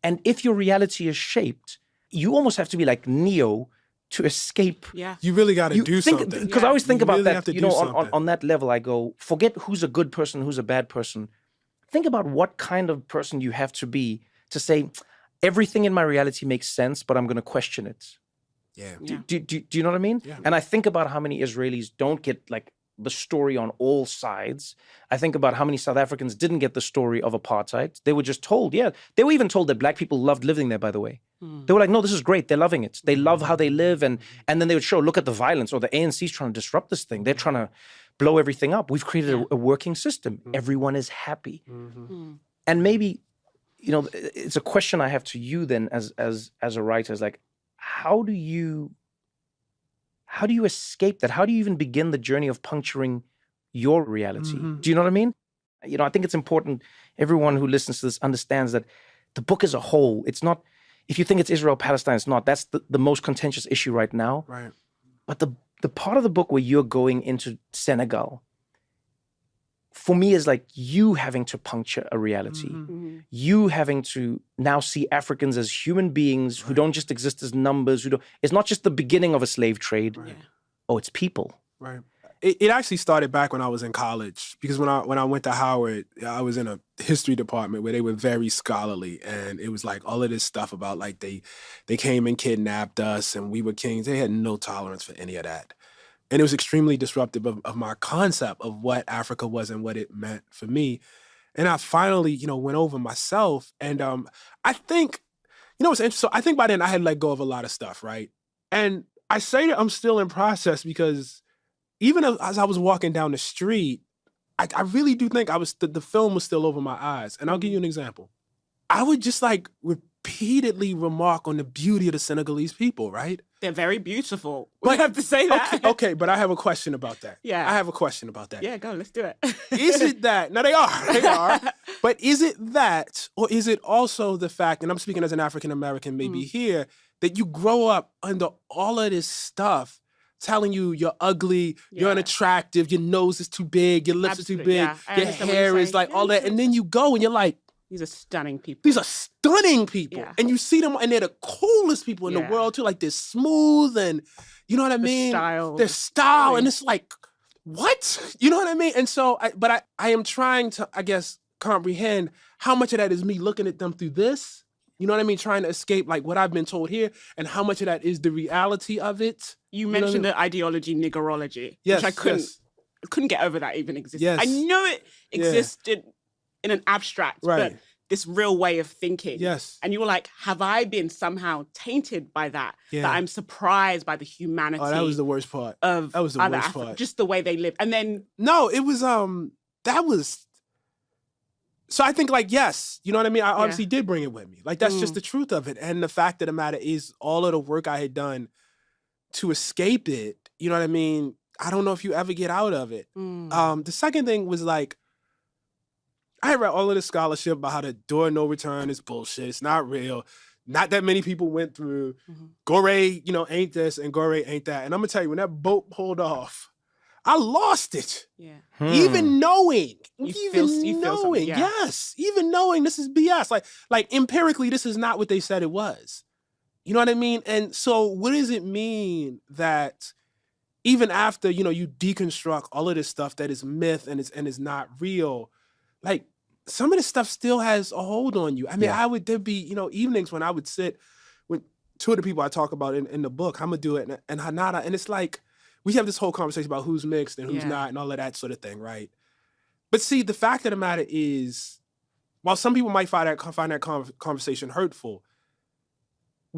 And if your reality is shaped, you almost have to be like Neo to escape. Yeah. You really got to do something. Because I always think You about really have that, to you do know, something. on that level, I go, forget who's a good person, who's a bad person. Think about what kind of person you have to be to say, everything in my reality makes sense, but I'm going to question it. Yeah. Do you know what I mean? Yeah. And I think about how many Israelis don't get like the story on all sides. I think about how many South Africans didn't get the story of apartheid. They were just told, they were even told that black people loved living there, by the way. They were like, no, this is great. They're loving it. They love how they live. And then they would show, look at the violence, or the ANC's trying to disrupt this thing. They're trying to blow everything up. We've created a working system. Everyone is happy. And maybe, you know, it's a question I have to you then as a writer, is like, how do you escape that? How do you even begin the journey of puncturing your reality? Do you know what I mean? You know, I think it's important everyone who listens to this understands that the book as a whole, it's not, if you think it's Israel-Palestine, it's not. That's the most contentious issue right now. Right. But the part of the book where you're going into Senegal, for me, is like you having to puncture a reality. You having to now see Africans as human beings who don't just exist as numbers. It's not just the beginning of a slave trade. Right. Oh, it's people. Right. It actually started back when I was in college, because when I went to Howard, I was in a history department where they were very scholarly, and it was like all of this stuff about like they came and kidnapped us and we were kings. They had no tolerance for any of that. And it was extremely disruptive of my concept of what Africa was and what it meant for me. And I finally, you know, went over myself. And I think, you know, what's interesting. So I think by then I had let go of a lot of stuff, right? And I say that I'm still in process because even as I was walking down the street, I really do think the film was still over my eyes. And I'll give you an example. I would just like repeatedly remark on the beauty of the Senegalese people, right? They're very beautiful. We have to say that. Okay, but I have a question about that. Yeah. I have a question about that. Yeah, go, let's do it. Is it that, now they are, but is it that, or is it also the fact, and I'm speaking as an African-American maybe here, that you grow up under all of this stuff telling you you're ugly, you're unattractive, your nose is too big, your lips are too big, your hair is like all that, and then you go and you're like, these are stunning people. these are stunning people. Yeah. And you see them, and they're the coolest people in the world too. Like they're smooth and, you know what I mean? Their style. And it's like, what? You know what I mean? And so, I am trying to, I guess, comprehend how much of that is me looking at them through this. You know what I mean? Trying to escape like what I've been told here, and how much of that is the reality of it. You mentioned the ideology, niggerology, Yes, which I couldn't get over that even existed. Yes. I know it existed in an abstract, but this real way of thinking. Yes. And you were like, have I been somehow tainted by that? Yeah. That I'm surprised by the humanity. Oh, that was the worst part. Of that was the other worst part. Just the way they live. And then no, it was that was. So I think like, yes, you know what I mean? I obviously did bring it with me. Like that's just the truth of it. And the fact of the matter is all of the work I had done to escape it, you know what I mean? I don't know if you ever get out of it. The second thing was like, I read all of this scholarship about how the door of no return is bullshit. It's not real. Not that many people went through. Gore, you know, ain't this and Gore ain't that. And I'm gonna tell you, when that boat pulled off, I lost it. Yeah. Even knowing, something, yeah. Yes, even knowing this is BS. Like empirically, this is not what they said it was. You know what I mean? And so what does it mean that even after, you know, you deconstruct all of this stuff that is myth and is not real, like some of this stuff still has a hold on you. I mean, there'd be, you know, evenings when I would sit with two of the people I talk about in the book, Hamadou and Hanada, and it's like, we have this whole conversation about who's mixed and who's not and all of that sort of thing, right? But see, the fact of the matter is, while some people might find that conversation hurtful,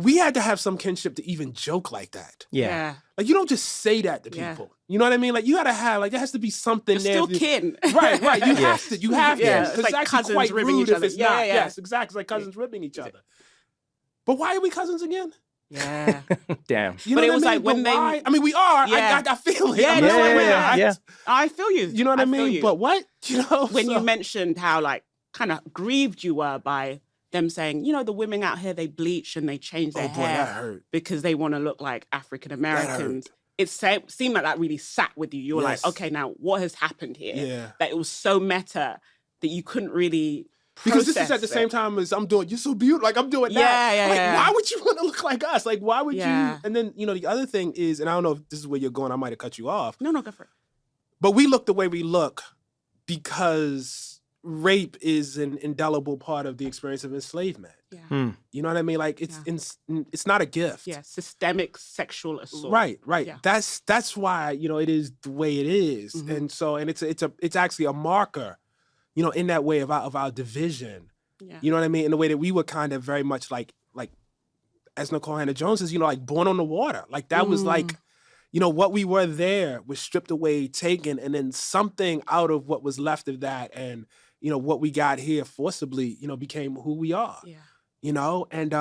we had to have some kinship to even joke like that. Yeah. Like, you don't just say that to people. You know what I mean? Like, you gotta have, like, there has to be something You're there. still kin. Right. You have to. You have to. Yeah, Because it's like it's actually cousins quite ribbing rude each if other. it's not. Yeah. Yes, exactly. It's like cousins ribbing each other. But why are we cousins again? Yeah. Damn. You know But it what was I mean? like when But why? they... I mean, we are. Yeah. I feel it. Yeah, I'm no, not like, yeah. I feel you. You know what I feel mean? you. But what? You know? When so- you mentioned how, like, kind of grieved you were by them saying, you know, the women out here, they bleach and they change their Oh, boy, hair that hurt. because they want to look like African Americans. hurt. It seemed like that really sat with you. You were Yes. like, okay, now what has happened here? Yeah. That it was so meta that you couldn't really Because this is process at the same it. time as I'm doing, you're so beautiful. Like, I'm doing that. Yeah, like, yeah. why would you want to look like us? Like, why would Yeah. you? And then, you know, the other thing is, and I don't know if this is where you're going, I might have cut you off, No, go for it. but we look the way we look because rape is an indelible part of the experience of enslavement. Yeah. You know what I mean? Like, it's not a gift. Yeah, systemic sexual assault. Right. Yeah. That's why, you know, it is the way it is. And so, and it's actually a marker, you know, in that way of our division. Yeah. You know what I mean? In the way that we were kind of very much like as Nicole Hannah-Jones says, you know, like born on the water. Like that was like, you know, what we were there was stripped away, taken, and then something out of what was left of that and, you know, what we got here forcibly, you know, became who we are. Yeah. You know? And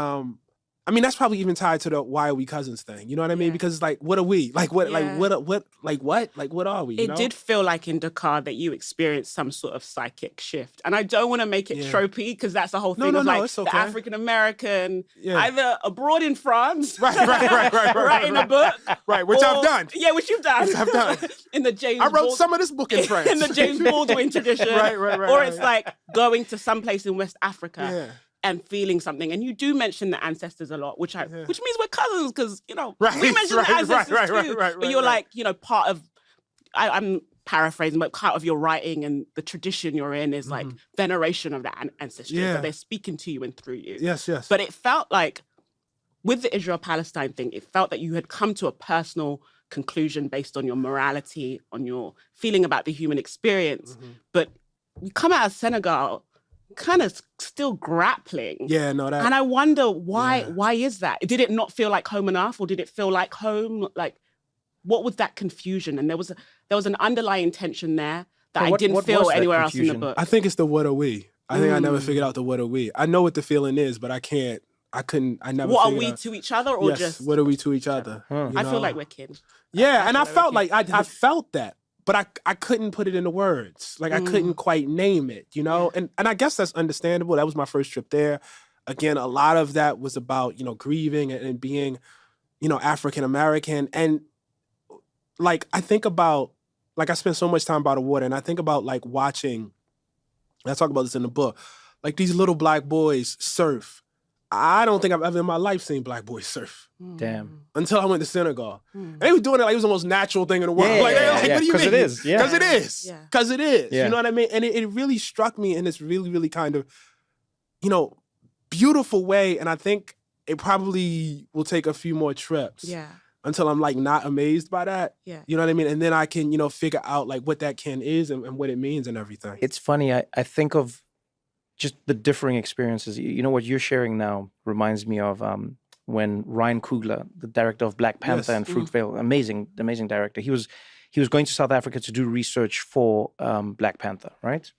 I mean, that's probably even tied to the why are we cousins thing. You know what I mean? Yeah. Because it's like, what are we? Like what Yeah. what what are we? You It know? did feel like in Dakar that you experienced some sort of psychic shift. And I don't want to make it Yeah. tropey because that's the whole No, thing no, of no, like it's the okay. African American, Yeah. either abroad in France, Right. writing a book. Right, which I've or- done. Yeah, which you've done. Which I've done. In the James I wrote Baldwin- some of this book in France. in the James Baldwin tradition. Right, Or it's like going to some place in West Africa. Yeah. And feeling something, and you do mention the ancestors a lot, which means we're cousins because you know Right, we mention right, the ancestors right, too. right, But you're right. like, you know, part of. I'm paraphrasing, but part of your writing and the tradition you're in is like veneration of that ancestry. Yeah. So they're speaking to you and through you. Yes. But it felt like with the Israel-Palestine thing, it felt that you had come to a personal conclusion based on your morality, on your feeling about the human experience. But you come out of Senegal kind of still grappling. Yeah, no, that And I wonder why is that? Did it not feel like home enough, or did it feel like home? Like, what was that confusion? And there was an underlying tension there that And I what didn't was feel that anywhere else in the confusion? book. I think it's the what are we. I think I never figured out the what are we. I know what the feeling is, but I never What are figured we out. to each other, or Yes, just? what are we to each other? Huh. You I feel know? like we're kin. Yeah, and I feel felt like like I felt that, but I couldn't put it into words. Like I couldn't quite name it, you know? And I guess that's understandable. That was my first trip there. Again, a lot of that was about, you know, grieving and being, you know, African American. And like I think about, like I spent so much time by the water, and I think about like watching, and I talk about this in the book, like these little black boys surf. I don't think I've ever in my life seen black boys surf Damn. until I went to Senegal. And they were doing it like it was the most natural thing in the world. Yeah, like, they're like, yeah, what do you 'cause mean? it is, yeah. Because it is. Yeah. Because it is. Yeah. You know what I mean? And it really struck me in this really, really kind of, you know, beautiful way. And I think it probably will take a few more trips Yeah. until I'm like not amazed by that. Yeah. You know what I mean? And then I can, you know, figure out like what that kin is and what it means and everything. It's funny. I think of just the differing experiences. You know, what you're sharing now reminds me of when Ryan Coogler, the director of Black Panther Yes. and Fruitvale, amazing director. He was going to South Africa to do research for Black Panther, right?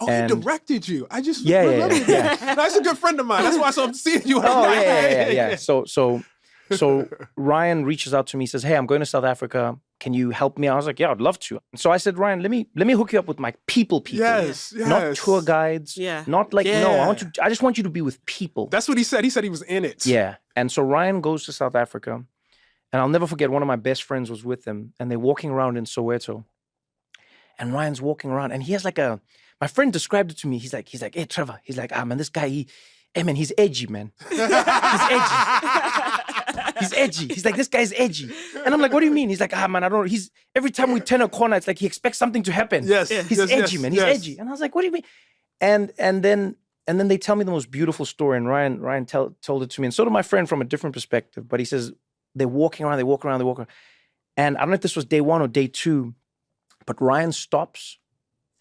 Oh, And- he directed you. I just Yeah, remembered yeah. that. That's a good friend of mine. That's why I'm seeing you. Oh yeah. So Ryan reaches out to me, says, "Hey, I'm going to South Africa. Can you help me?" I was like, "Yeah, I'd love to." So I said, "Ryan, let me hook you up with my people. Yes, Not yes. tour guides. Yeah. Not like no. Yeah. I just want you to be with people." That's what he said. He said he was in it. Yeah. And so Ryan goes to South Africa, and I'll never forget, one of my best friends was with him, and they're walking around in Soweto. And Ryan's walking around, and he has like my friend described it to me. He's like, "Hey, Trevor." He's like, man, this guy, he's edgy, man. He's edgy. He's edgy. He's like, this guy's edgy. And I'm like, what do you mean? He's like, man, I don't know. Every time we turn a corner, it's like he expects something to happen. Yes. He's yes, edgy, yes, man. He's yes. edgy. And I was like, what do you mean? And then they tell me the most beautiful story. And Ryan told it to me. And so did my friend from a different perspective. But he says, they're walking around. And I don't know if this was day one or day two, but Ryan stops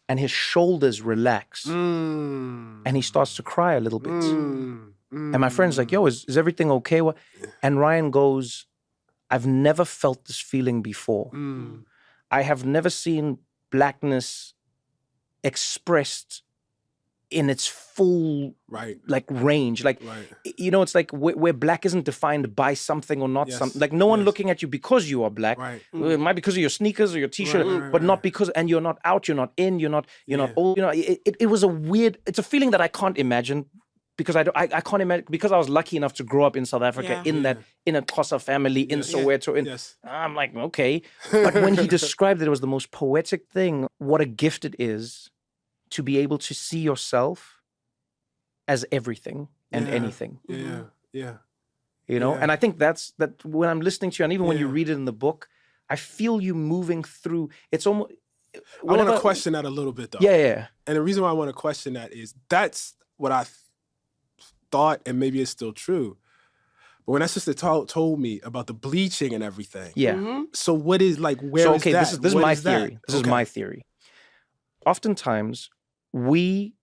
and his shoulders relax. And he starts to cry a little bit. And my friend's like, yo, is everything okay? And Ryan goes, I've never felt this feeling before. I have never seen blackness expressed in its full like range. Like, you know, it's like where black isn't defined by something or not something. Like no one looking at you because you are black. It might be because of your sneakers or your t-shirt, but not because, and you're not out, you're not in, you're not old. You know, it was a weird, it's a feeling that I can't imagine because I can't imagine, because I was lucky enough to grow up in South Africa in a Xhosa family in Soweto. I'm like, okay. But when he described it was the most poetic thing, what a gift it is to be able to see yourself as everything and anything. You know, and I think that when I'm listening to you, and even when you read it in the book, I feel you moving through. It's almost. I want to question that a little bit, though. Yeah. And the reason why I want to question that is that's what I thought, and maybe it's still true. But when that sister told me about the bleaching and everything, so what is like? Where is that? This is my theory. This is my theory. Oftentimes, we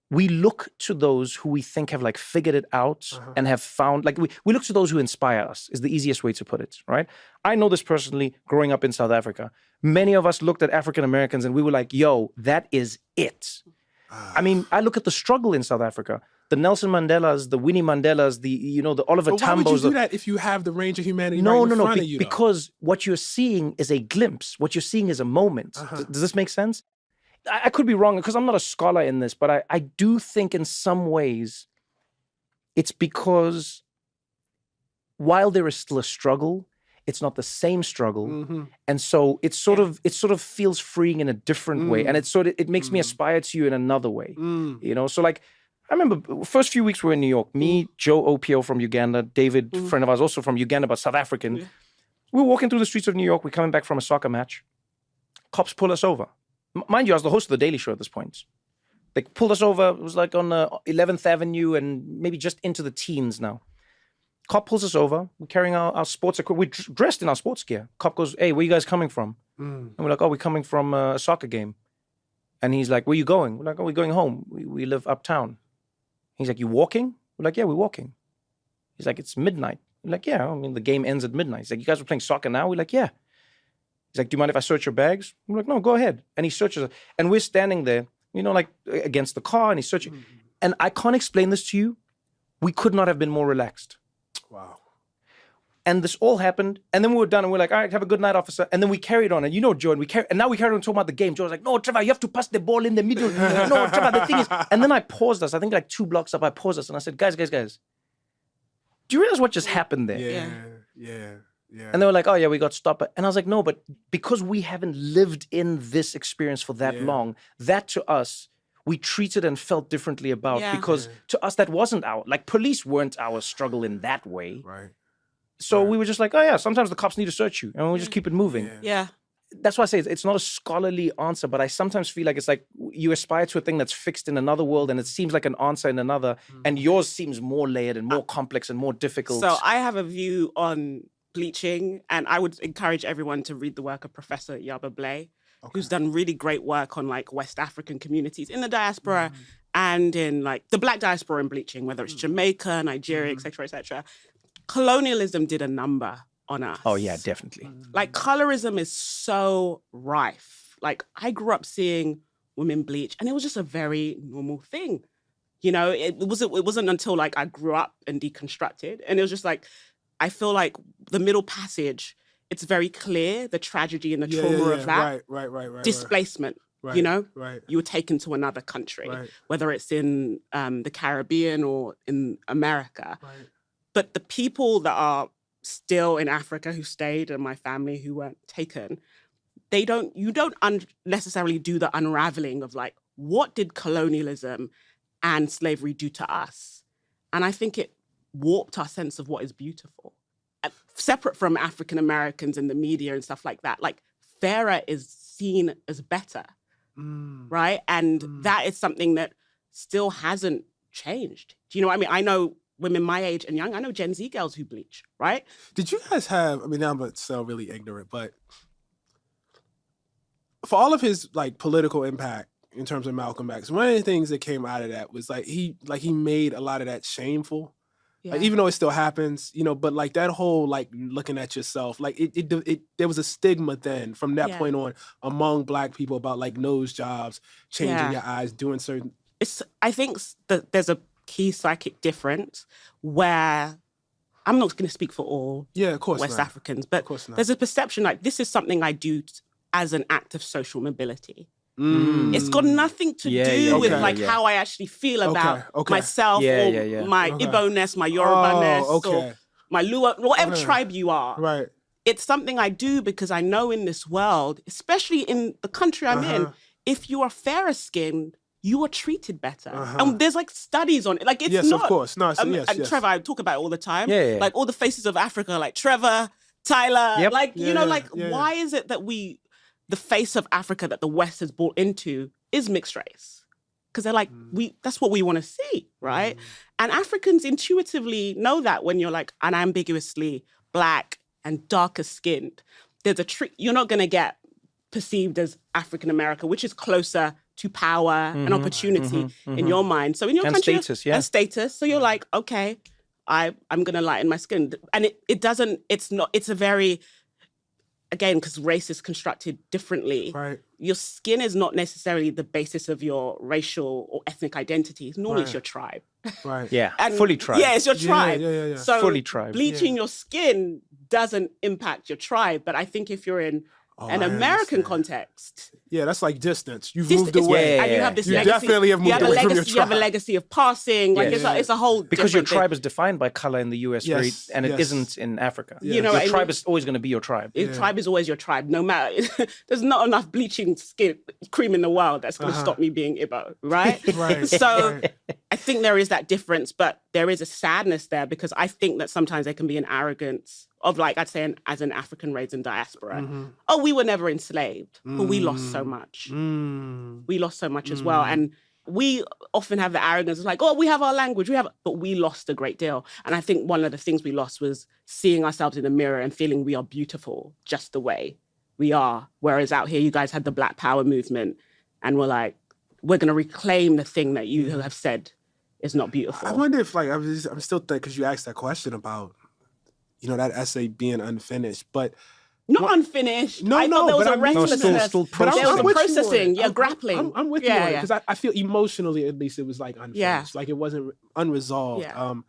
look to those who we think have like figured it out and have found, like we look to those who inspire us is the easiest way to put it, right? I know this personally growing up in South Africa. Many of us looked at African Americans and we were like, yo, that is it. I mean, I look at the struggle in South Africa. The Nelson Mandelas, the Winnie Mandelas, the Oliver Tambos. Why would you do that if you have the range of humanity in front of you? Because what you're seeing is a glimpse. What you're seeing is a moment. Does this make sense? I could be wrong because I'm not a scholar in this, but I do think in some ways it's because while there is still a struggle, it's not the same struggle. And so it sort of feels freeing in a different way. And it makes me aspire to you in another way. You know, so like I remember first few weeks we were in New York, me, Joe OPO from Uganda, David, friend of ours also from Uganda, but South African. We were walking through the streets of New York, we're coming back from a soccer match. Cops pull us over. Mind you, I was the host of The Daily Show at this point. They pulled us over. It was like on 11th Avenue and maybe just into the teens now. Cop pulls us over. We're carrying our sports equipment. We're dressed in our sports gear. Cop goes, hey, where you guys coming from? And we're like, oh, we're coming from a soccer game. And he's like, where you going? We're like, oh, we're going home. We live uptown. He's like, you walking? We're like, yeah, we're walking. He's like, it's midnight. We're like, yeah, I mean, the game ends at midnight. He's like, you guys are playing soccer now? We're like, yeah. He's like, do you mind if I search your bags? I'm like, no, go ahead. And he searches it. And we're standing there, you know, like against the car, and he's searching. And I can't explain this to you. We could not have been more relaxed. Wow. And this all happened. And then we were done, and we're like, all right, have a good night, officer. And then we carried on. And you know, Joe, and now we carried on talking about the game. Joe was like, no, Trevor, you have to pass the ball in the middle. No, Trevor, the thing is. And then I paused us. I think like 2 blocks up, I paused us. And I said, guys. Do you realize what just happened there? Yeah. And they were like, oh, yeah, we got stopped. And I was like, no, but because we haven't lived in this experience for that long, that to us, we treated and felt differently about because to us, that wasn't like police weren't our struggle in that way. Right. So we were just like, oh, yeah, sometimes the cops need to search you and we just keep it moving. Yeah. That's why I say it's not a scholarly answer, but I sometimes feel like it's like you aspire to a thing that's fixed in another world and it seems like an answer in another. And yours seems more layered and more complex and more difficult. So I have a view on bleaching, and I would encourage everyone to read the work of Professor Yaba Blay, who's done really great work on like West African communities in the diaspora and in like the Black diaspora in bleaching, whether it's Jamaica, Nigeria, etc., etc. Colonialism did a number on us. Oh yeah, definitely. Like colorism is so rife. Like I grew up seeing women bleach, and it was just a very normal thing. You know, it wasn't until like I grew up and deconstructed, and it was just like, I feel like the Middle Passage, it's very clear the tragedy and the trauma of that. Right. Displacement, you know? Right. You were taken to another country, whether it's in the Caribbean or in America. Right. But the people that are still in Africa who stayed, and my family who weren't taken, you don't necessarily do the unraveling of like, what did colonialism and slavery do to us? And I think it warped our sense of what is beautiful. Separate from African Americans in the media and stuff like that, like fairer is seen as better, right? And that is something that still hasn't changed. Do you know what I mean? I know women my age and young, I know Gen Z girls who bleach, right? Did you guys have, I mean, now I'm going to sound really ignorant, but for all of his like political impact in terms of Malcolm X, one of the things that came out of that was like he made a lot of that shameful. Yeah. Like, even though it still happens, but like that whole like looking at yourself, like it there was a stigma then from that point on among Black people about like nose jobs, changing your eyes, doing certain. I think that there's a key psychic difference where I'm not going to speak for all West Africans, but there's a perception like this is something I do as an act of social mobility. It's got nothing to do with how I actually feel about myself or my Igbo-ness, my Yoruba-ness, or my Luo, whatever tribe you are. Right. It's something I do because I know in this world, especially in the country I'm in, if you are fairer skinned, you are treated better. And there's like studies on it. Like it's not. Of course. No, and Trevor, I talk about it all the time. Like all the faces of Africa, like Trevor, Tyler, why is it that the face of Africa that the West has bought into is mixed race? Because they're like, that's what we want to see, right? And Africans intuitively know that when you're like unambiguously Black and darker skinned, there's a trick. You're not going to get perceived as African American, which is closer to power and opportunity in your mind. So in your country, status, and status. So you're like, okay, I'm going to lighten my skin. And it's a very, again, because race is constructed differently. Right. Your skin is not necessarily the basis of your racial or ethnic identity. Normally it's your tribe. Right. Yeah. And fully tribe. Yeah, it's your tribe. Yeah. So fully tribe. Bleaching your skin doesn't impact your tribe. But I think if you're in an American context. Yeah, that's like distance. You've moved away. And you have this you legacy. Definitely have moved away from your tribe. You have a legacy of passing. Like it's a whole because your different tribe thing. is defined by color in the US, and it isn't in Africa. You know, your tribe is always going to be your tribe. Your tribe is always your tribe, no matter. There's not enough bleaching skin cream in the world that's going to stop me being Igbo, right? Right. So I think there is that difference, but there is a sadness there because I think that sometimes there can be an arrogance of like, I'd say as an African raised in diaspora, oh, we were never enslaved, but we lost so much. We lost so much as well. And we often have the arrogance of like, oh, we have our language, but we lost a great deal. And I think one of the things we lost was seeing ourselves in the mirror and feeling we are beautiful just the way we are. Whereas out here, you guys had the Black Power movement and we're like, we're going to reclaim the thing that you have said is not beautiful. I wonder if like, I'm still thinking, because you asked that question about, that essay being unfinished, but not unfinished. No, I thought there was a restlessness. Still processing. There was a processing, grappling. I'm with you on it because I feel emotionally, at least, it was like unfinished, like it wasn't unresolved. Yeah. And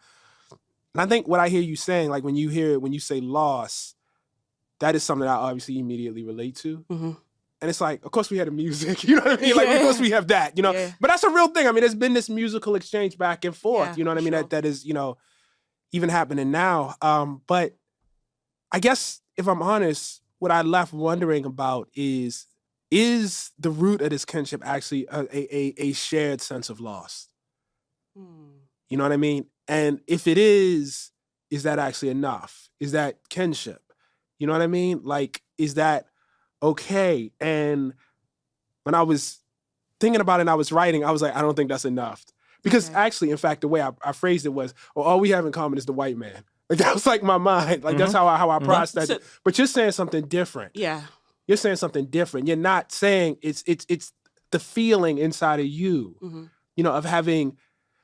I think what I hear you saying, like when you say loss, that is something I obviously immediately relate to. And it's like, of course we had the music, you know what I mean? Like, of course we have that, But that's a real thing. I mean, there's been this musical exchange back and forth, you know what I mean? Sure. That is, even happening now. But I guess if I'm honest, what I left wondering about is the root of this kinship actually a shared sense of loss? You know what I mean? And if it is that actually enough? Is that kinship? You know what I mean? Like, is that okay? And when I was thinking about it and I was writing, I was like, I don't think that's enough. Because actually, in fact, the way I phrased it was, all we have in common is the white man. Like, that was like my mind. Like, that's how I processed that. But you're saying something different. Yeah. You're saying something different. You're not saying it's the feeling inside of you, of having,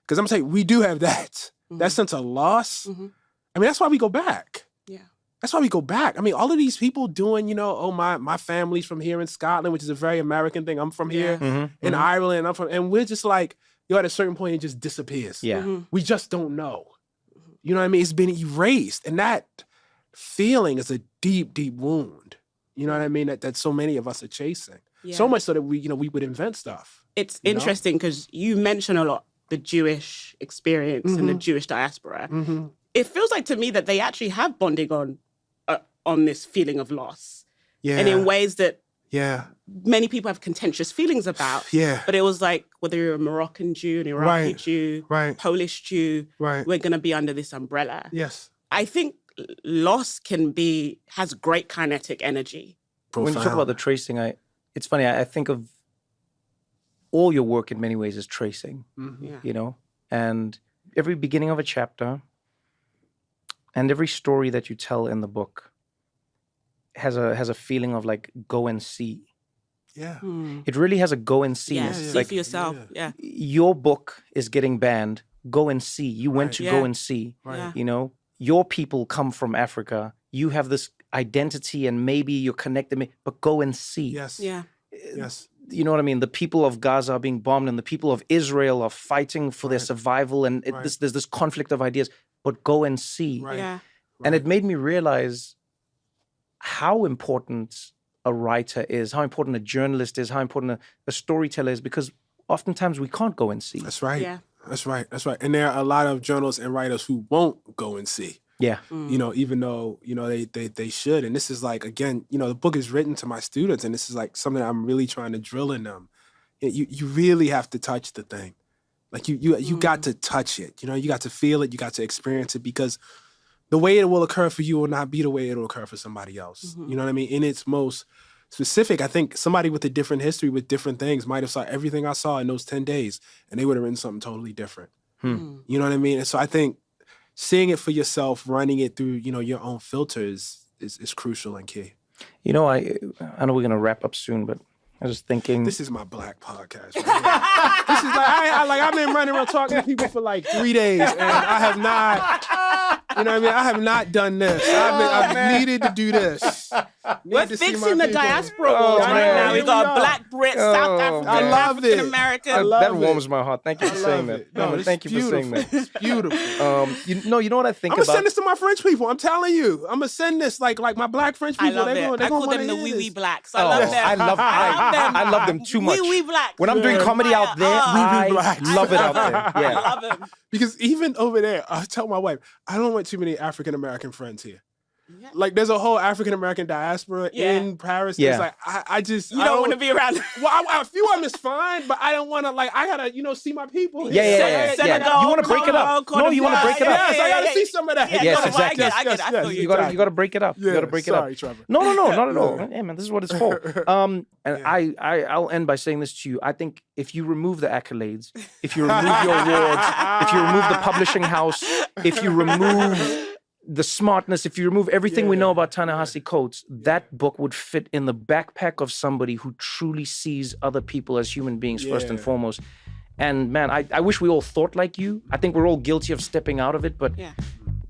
because I'm saying we do have that. That sense of loss. I mean, that's why we go back. Yeah. That's why we go back. I mean, all of these people doing, my family's from here in Scotland, which is a very American thing. I'm from here in Ireland. And we're just like, at a certain point, it just disappears. Yeah. We just don't know. You know what I mean? It's been erased. And that feeling is a deep, deep wound. You know what I mean? That so many of us are chasing. Yeah. So much so that we would invent stuff. It's interesting because you mention a lot the Jewish experience and the Jewish diaspora. It feels like to me that they actually have bonding on this feeling of loss. Yeah. And in ways that many people have contentious feelings about. Yeah. But it was like, whether you're a Moroccan Jew, an Iraqi Jew, Polish Jew, we're going to be under this umbrella. Yes. I think loss has great kinetic energy. Profound. When you talk about the tracing, it's funny, I think of all your work in many ways as tracing, and every beginning of a chapter and every story that you tell in the book has a feeling of like, go and see. Yeah. It really has a go and see. Yeah, It's see for yourself. Yeah. your book is getting banned. Go and see. You went to go and see. Right. You know, your people come from Africa. You have this identity and maybe you're connected, but go and see. Yes. Yeah. Yes. You know what I mean? The people of Gaza are being bombed and the people of Israel are fighting for their survival. And there's this conflict of ideas, but go and see. Right. Yeah. And it made me realize how important a writer is, how important a journalist is, how important a storyteller is, because oftentimes we can't go and see. That's right. Yeah. That's right. That's right. And there are a lot of journalists and writers who won't go and see. Yeah. You know, even though, you know, they should. And this is like, again, you know, the book is written to my students, and this is like something I'm really trying to drill in them. You really have to touch the thing. Like you got to touch it. You know, you got to feel it, you got to experience it, because the way it will occur for you will not be the way it will occur for somebody else. You know what I mean? In its most specific, I think somebody with a different history, with different things, might have saw everything I saw in those 10 days, and they would have written something totally different. You know what I mean? And so I think seeing it for yourself, running it through, you know, your own filters is crucial and key. You know, I know we're going to wrap up soon, but I was thinking... This is my Black podcast. Right? This is like, I've been running around talking to people for like 3 days, and I have not, you know what I mean? I have not done this. I've needed to do this. We're fixing the diaspora wars right now. We got Black Brits, South African, I love African it. American. that warms my heart. Thank you for saying that. No, it's thank you for saying that. It's beautiful. You know what I think I'm gonna about? send this to my French people. I'm telling you. I'm gonna send this like my Black French I people. love it. I call them the wee wee blacks. I love them. I love them too much. Wee wee blacks. When I'm doing comedy out there, I blacks. love it out there. Yeah. I love them. Because even over there, I tell my wife, I don't want too many African American friends here. Yeah. Like, there's a whole African American diaspora in Paris. Yeah. It's like, I just... You don't want to be around. Well, a few of them is fine, but I don't want to, like, I gotta, you know, see my people. Yeah. Senegal, You want to break it up. Congo, No, you want to break it up. Yes, I gotta see some of that. Yeah, Yes, no, exactly. I get it. I feel you. You got to break it up. You got to break it up. Sorry, Trevor. No, not at all. Hey, man, this is what it's for. And I'll end by saying this to you. I think if you remove the accolades, if you remove your awards, if you remove the publishing house, if you remove the smartness, if you remove everything we know about Ta-Nehisi Coates, that book would fit in the backpack of somebody who truly sees other people as human beings first and foremost. And man, I wish we all thought like you. I think we're all guilty of stepping out of it, but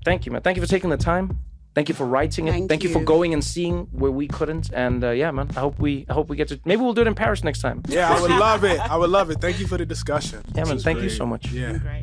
thank you, man. Thank you for taking the time. Thank you for writing it. Thank you for going and seeing where we couldn't. And yeah, man, I hope we get to, maybe we'll do it in Paris next time. Yeah, I would love it. I would love it. Thank you for the discussion. Yeah, man, thank you so much. Yeah. Great.